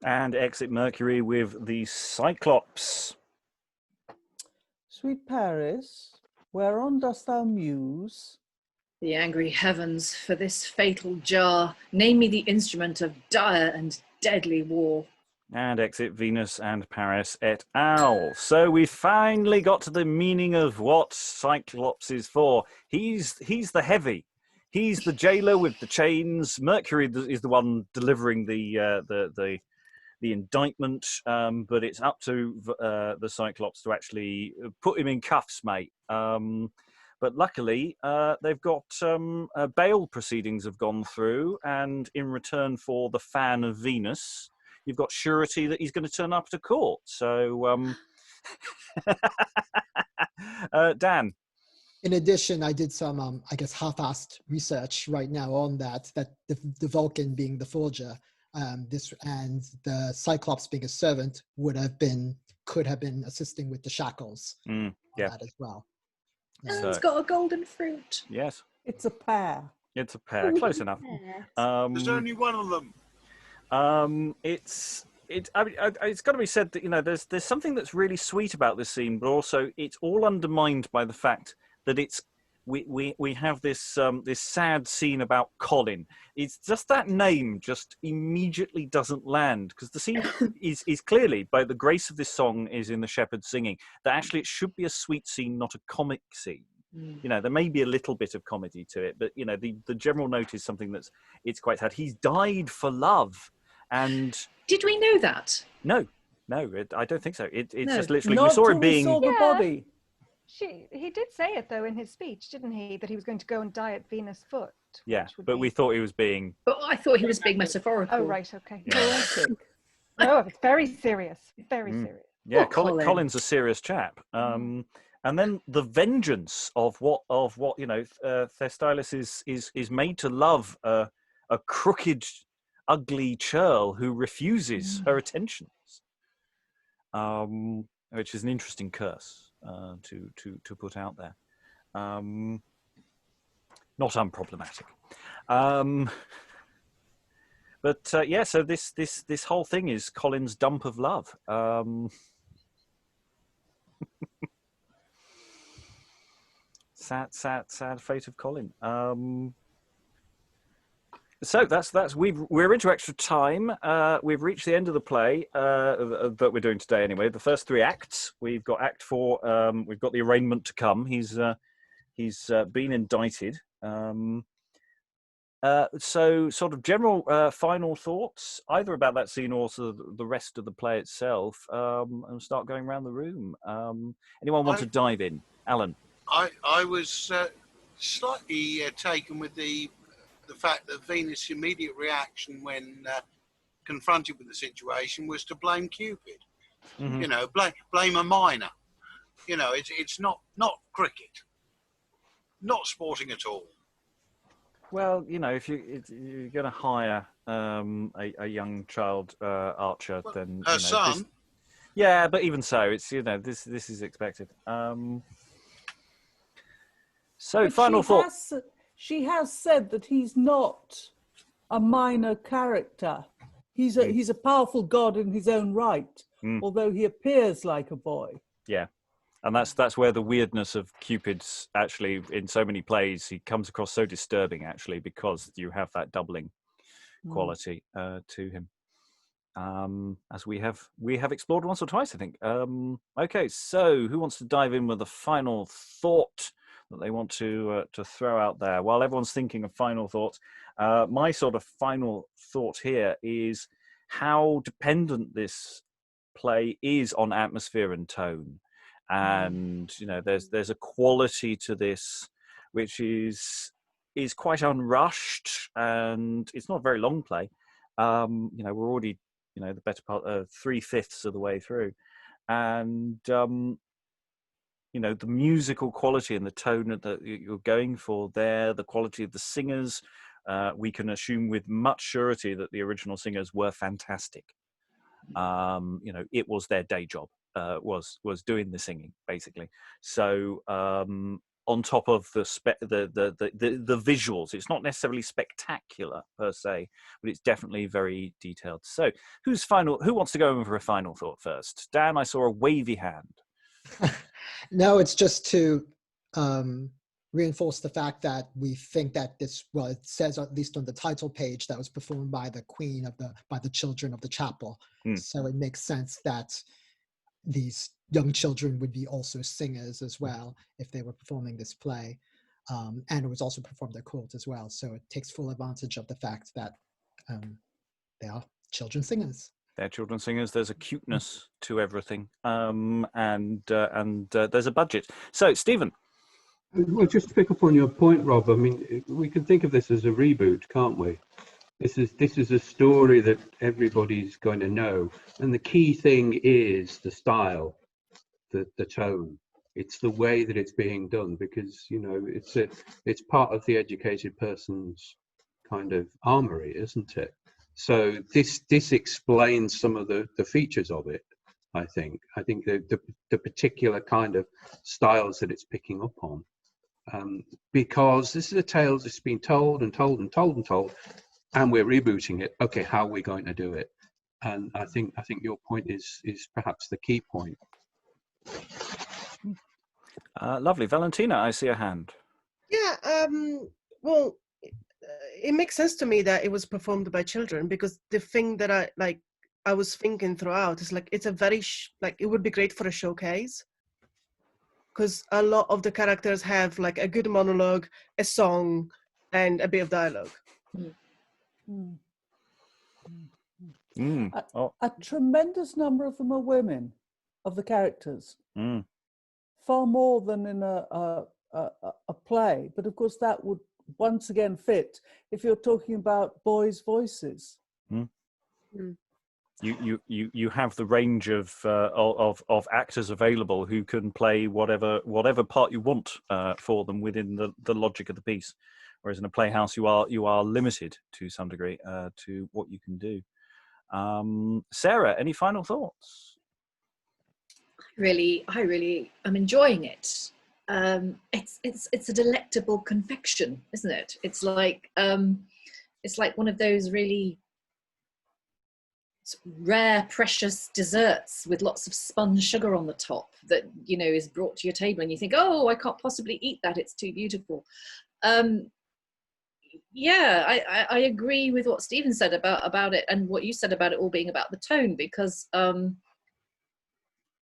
And exit Mercury with the Cyclops. Sweet Paris, whereon dost thou muse? The angry heavens for this fatal jar, name me the instrument of dire and deadly war. And exit Venus and Paris et al. So we finally got to the meaning of what Cyclops is for. He's the heavy. He's the jailer with the chains. Mercury is the one delivering the indictment, but it's up to the Cyclops to actually put him in cuffs, mate. But luckily, they've got bail proceedings have gone through, and in return for the fan of Venus, you've got surety that he's going to turn up to court. So, Dan. In addition, I did some, I guess, half-assed research right now on that the Vulcan being the forger, this and the Cyclops being a servant could have been assisting with the shackles. Yeah, that as well. And it's got a golden fruit. Yes, it's a pear. It's a pear, close enough. There's only one of them. It's got to be said that there's something that's really sweet about this scene, but also it's all undermined by the fact that we have this this sad scene about Colin. It's just that name just immediately doesn't land, because the scene is clearly, by the grace of this song is in the shepherd singing, that actually it should be a sweet scene, not a comic scene. There may be a little bit of comedy to it, but the general note is something it's quite sad. He's died for love, and did we know that? No, I don't think so. It's just literally Not we saw till it being. We saw the body. He did say it though in his speech, didn't he? That he was going to go and die at Venus' foot. Yeah, but we thought he was being. But I thought he was being metaphorical. Oh right, okay. Poetic. No, it's very serious. Very serious. Yeah, Colin. Colin's a serious chap. And then the vengeance of what Thestylis is made to love a crooked, ugly churl who refuses her attentions, which is an interesting curse to put out there. Not unproblematic. But yeah, so this whole thing is Colin's dump of love. Sad fate of Colin. So that's we're into extra time. We've reached the end of the play that we're doing today. Anyway, the first three acts. We've got Act 4. We've got the arraignment to come. He's been indicted. So sort of general final thoughts, either about that scene or sort of the rest of the play itself, and start going around the room. Anyone want to dive in? Alan? I was slightly taken with the fact that Venus' immediate reaction when confronted with the situation was to blame Cupid. Mm-hmm. Blame a minor. You know, it's not cricket, not sporting at all. Well, you know, if you're going to hire a young child archer, Well, then her son. Yeah, but even so, it's this is expected. So, But final thought. She has said that he's not a minor character. He's a powerful god in his own right, although he appears like a boy. Yeah, and that's where the weirdness of Cupid's actually in so many plays he comes across so disturbing actually because you have that doubling quality to him. As we have explored once or twice, I think. Okay, so who wants to dive in with a final thought that they want to throw out there? While everyone's thinking of final thoughts, my sort of final thought here is how dependent this play is on atmosphere and tone, and there's a quality to this which is quite unrushed, and it's not a very long play. We're already the better part 3/5 of the way through, and the musical quality and the tone that you're going for there, the quality of the singers, we can assume with much surety that the original singers were fantastic. It was their day job, was doing the singing basically. So on top of the visuals, it's not necessarily spectacular per se, but it's definitely very detailed. So who wants to go in for a final thought first? Dan, I saw a wavy hand. No, it's just to reinforce the fact that we think that it says at least on the title page that was performed by the queen by the children of the chapel. So it makes sense that these young children would be also singers as well if they were performing this play. And it was also performed at court as well. So it takes full advantage of the fact that they are children singers. They're children singers. There's a cuteness to everything, and there's a budget. So, Stephen. Well, just to pick up on your point, Rob. I mean, we can think of this as a reboot, can't we? This is a story that everybody's going to know, and the key thing is the style, the tone. It's the way that it's being done, because it's part of the educated person's kind of armory, isn't it? So this explains some of the features of it. I think the particular kind of styles that it's picking up on, because this is a tale that's been told and told and told and told, and we're rebooting it. Okay, how are we going to do it? And I think your point is perhaps the key point. Lovely, Valentina. I see a hand. Yeah. Well, it makes sense to me that it was performed by children, because the thing that I was thinking throughout is it's a very it would be great for a showcase, because a lot of the characters have a good monologue, a song, and a bit of dialogue. A tremendous number of them are women, of the characters, far more than in a play. But of course, that would once again fit if you're talking about boys' voices. You have the range of actors available who can play whatever part you want for them within the logic of the piece. Whereas in a playhouse, you are limited to some degree to what you can do. Sarah, any final thoughts? I really am enjoying it. It's a delectable confection, isn't it? It's like one of those really rare, precious desserts with lots of spun sugar on the top that is brought to your table, and you think, oh, I can't possibly eat that, it's too beautiful. I agree with what Stephen said about it, and what you said about it all being about the tone, because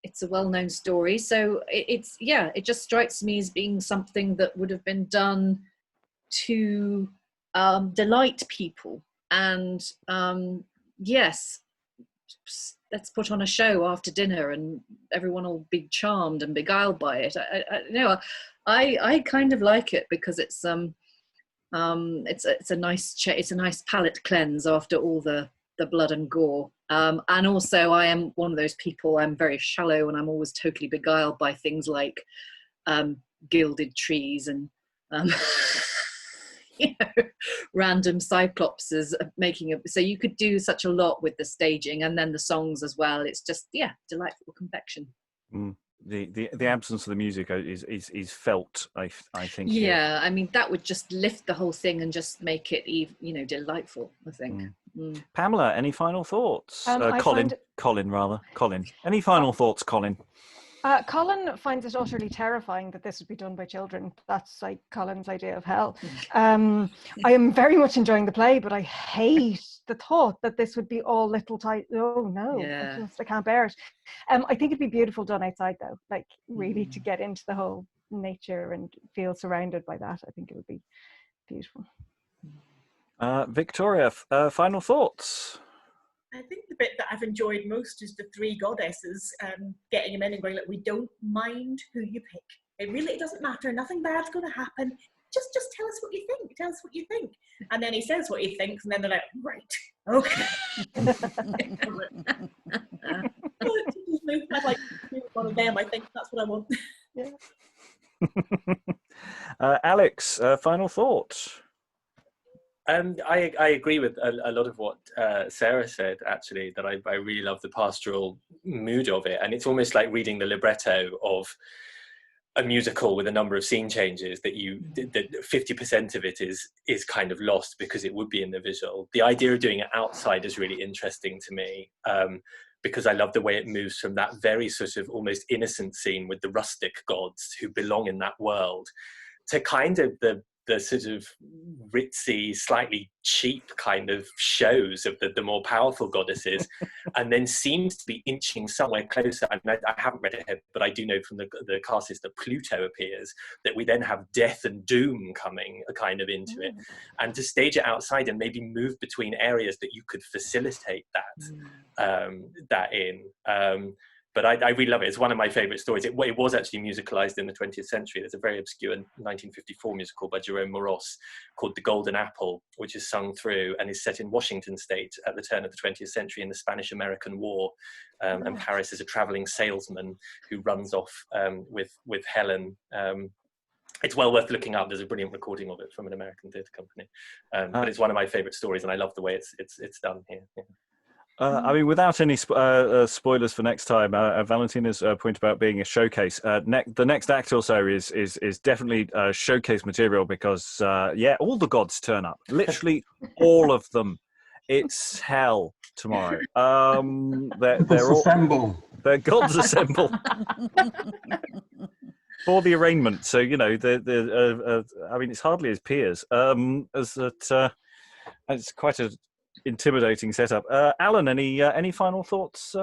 it's a well-known story. So it just strikes me as being something that would have been done to delight people. And yes, let's put on a show after dinner and everyone will be charmed and beguiled by it. I kind of like it because it's a nice palate cleanse after all the the blood and gore. And also I am one of those people, I'm very shallow and I'm always totally beguiled by things like gilded trees and you know, random cyclopses making so you could do such a lot with the staging and then the songs as well. It's just, yeah, delightful confection. The absence of the music is felt, I think. Yeah, I mean that would just lift the whole thing and just make it even, you know, delightful, I think. Pamela, any final thoughts? Colin, any final thoughts, Colin? Colin finds it utterly terrifying that this would be done by children. That's like Colin's idea of hell. I am very much enjoying the play, but I hate the thought that this would be all little tight. Oh no, Yeah. I can't bear it. I think it'd be beautiful done outside though, like really to get into the whole nature and feel surrounded by that. I think it would be beautiful. Victoria, final thoughts? I think the bit that I've enjoyed most is the three goddesses getting him in and going, like, we don't mind who you pick. It doesn't matter. Nothing bad's going to happen. Just tell us what you think. Tell us what you think. And then he says what he thinks, and then they're like, right, okay. I'd like to be one of them. I think that's what I want. Yeah. Alex, final thoughts? I agree with a lot of what Sarah said, actually, that I really love the pastoral mood of it. And it's almost like reading the libretto of a musical with a number of scene changes that 50% of it is kind of lost because it would be in the visual. The idea of doing it outside is really interesting to me, because I love the way it moves from that very sort of almost innocent scene with the rustic gods who belong in that world to kind of the sort of ritzy, slightly cheap kind of shows of the more powerful goddesses, and then seems to be inching somewhere closer. I mean, I haven't read ahead, but I do know from the cast list that Pluto appears, that we then have death and doom coming kind of into it. And to stage it outside and maybe move between areas that you could facilitate that in. But I really love it. It's one of my favourite stories. It was actually musicalised in the 20th century. There's a very obscure 1954 musical by Jerome Moros called The Golden Apple, which is sung through and is set in Washington State at the turn of the 20th century in the Spanish-American War. And Paris is a travelling salesman who runs off with Helen. It's well worth looking up. There's a brilliant recording of it from an American theatre company. But it's one of my favourite stories, and I love the way it's done here. Yeah. I mean, without any spoilers for next time, Valentina's point about being a showcase. The next act or so is definitely showcase material because, all the gods turn up. Literally all of them. It's hell tomorrow. They're all assemble. Their gods assemble for the arraignment. So you know, I mean, it's hardly his peers. As that, it's quite a intimidating setup. Alan, any final thoughts?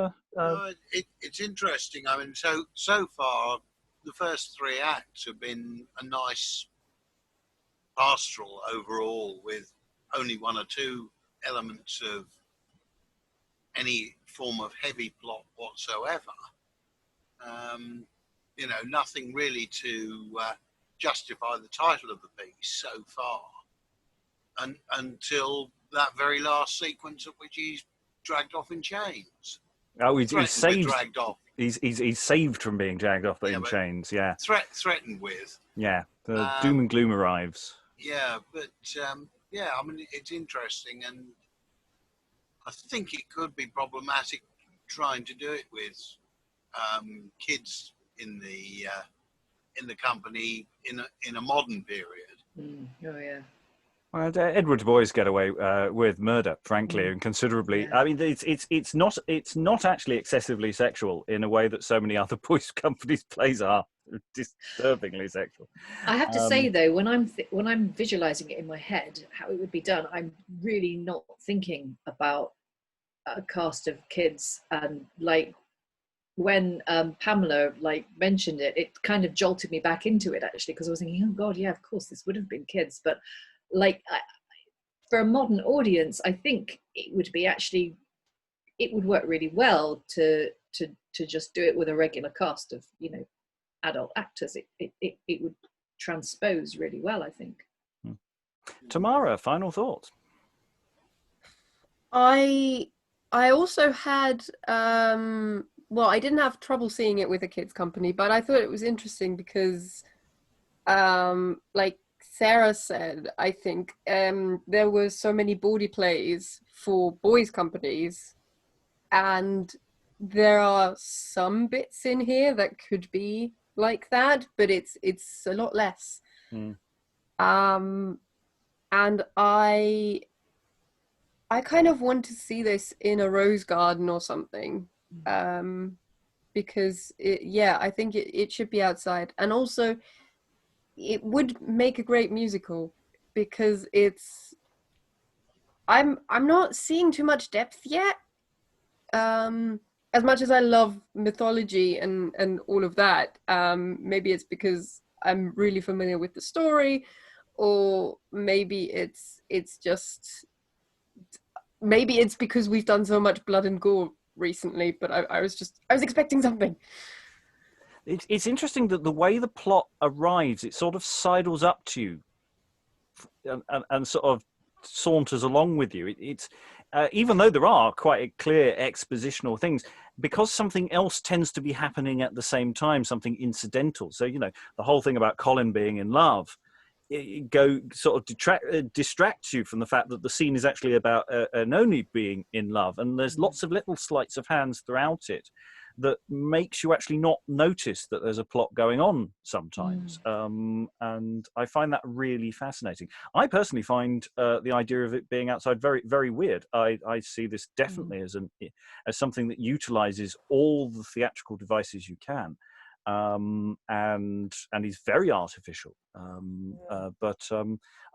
It's interesting. I mean, so far the first three acts have been a nice pastoral overall, with only one or two elements of any form of heavy plot whatsoever. You know, nothing really to justify the title of the piece so far, until that very last sequence at which he's dragged off in chains. Oh, he's saved. Dragged off. He's saved from being dragged off in chains. Yeah. Threatened with. Yeah. The doom and gloom arrives. Yeah, but I mean, it's interesting, and I think it could be problematic trying to do it with kids in the company in a modern period. Oh yeah. Well, Edward's boys get away with murder, frankly, and considerably. Yeah. I mean, it's not actually excessively sexual in a way that so many other boys' companies' plays are. Disturbingly sexual. I have to say though, when I'm visualizing it in my head how it would be done, I'm really not thinking about a cast of kids, and like when Pamela mentioned it, it kind of jolted me back into it actually, because I was thinking, oh god, yeah, of course this would have been kids, but for a modern audience, I think it would work really well to just do it with a regular cast of, you know, adult actors. It would transpose really well, I think. Tamara, final thoughts? I also had well, I didn't have trouble seeing it with a kids company, but I thought it was interesting because like Sarah said, I think there were so many bawdy plays for boys companies, and there are some bits in here that could be like that, but it's a lot less. And I kind of want to see this in a rose garden or something, because I think it should be outside, and also it would make a great musical because I'm not seeing too much depth yet. As much as I love mythology and all of that, maybe it's because I'm really familiar with the story, or maybe it's just, maybe it's because we've done so much blood and gore recently, but I was expecting something. It's interesting that the way the plot arrives, it sort of sidles up to you and sort of saunters along with you. It's even though there are quite clear expositional things, because something else tends to be happening at the same time, something incidental. So, you know, the whole thing about Colin being in love, it sort of distracts you from the fact that the scene is actually about Oenone being in love, and there's lots of little sleights of hands throughout it that makes you actually not notice that there's a plot going on sometimes. And I find that really fascinating. I personally find the idea of it being outside very, very weird. I see this definitely as something that utilizes all the theatrical devices you can. And is very artificial. But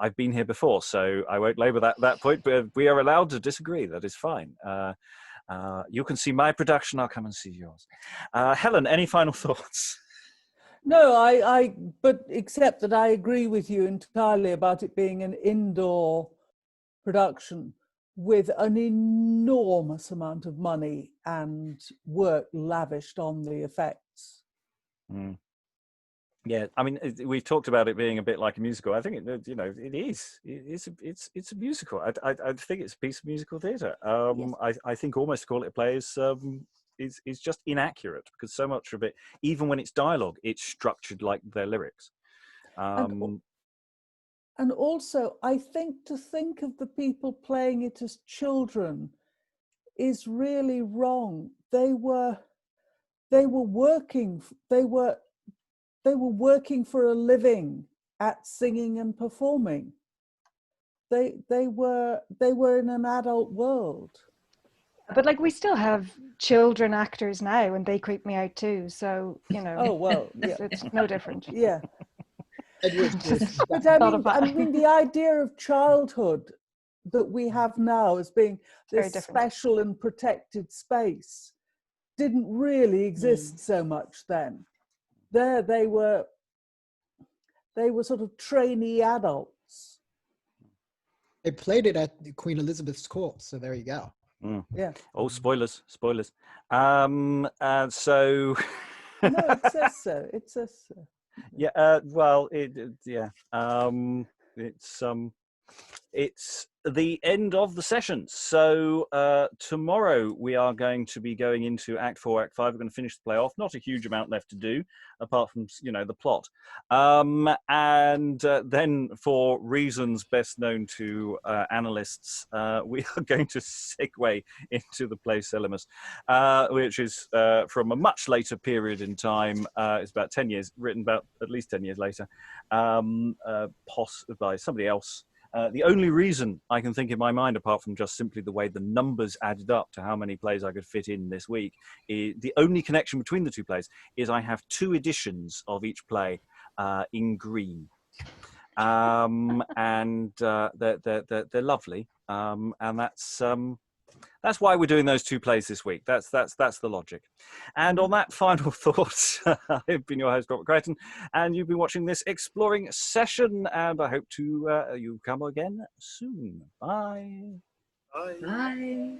I've been here before, so I won't labour that point, but we are allowed to disagree. That is fine. You can see my production, I'll come and see yours. Helen, any final thoughts? No, but except that I agree with you entirely about it being an indoor production with an enormous amount of money and work lavished on the effects. Yeah, I mean, we've talked about it being a bit like a musical. I think it is. It's a musical. I think it's a piece of musical theatre. Yes. I think almost to call it a play is just inaccurate, because so much of it, even when it's dialogue, it's structured like their lyrics. And also, I think to think of the people playing it as children is really wrong. They were working for a living at singing and performing. They were in an adult world. But like, we still have children actors now, and they creep me out too. So, you know. Oh well, yeah. It's no different. Yeah. But I mean, the idea of childhood that we have now as being this special and protected space didn't really exist so much then. There they were sort of trainee adults. They played it at Queen Elizabeth's court, so there you go. Yeah. Oh, spoilers. So no, it says so. It says so. Yeah. Well, it's the end of the session. So tomorrow we are going to be going into Act 4, Act 5. We're going to finish the play off. Not a huge amount left to do, apart from, the plot. And then, for reasons best known to analysts, we are going to segue into the play Silvanus, which is from a much later period in time. It's about 10 years, written about at least 10 years later, by somebody else. The only reason I can think in my mind, apart from just simply the way the numbers added up to how many plays I could fit in this week, the only connection between the two plays is I have 2 editions of each play in green. And they're lovely. And that's why we're doing those 2 plays this week. That's the logic. And on that final thought, I've been your host, Robert Crighton, and you've been watching this exploring session, and I hope to you come again soon. Bye. Bye.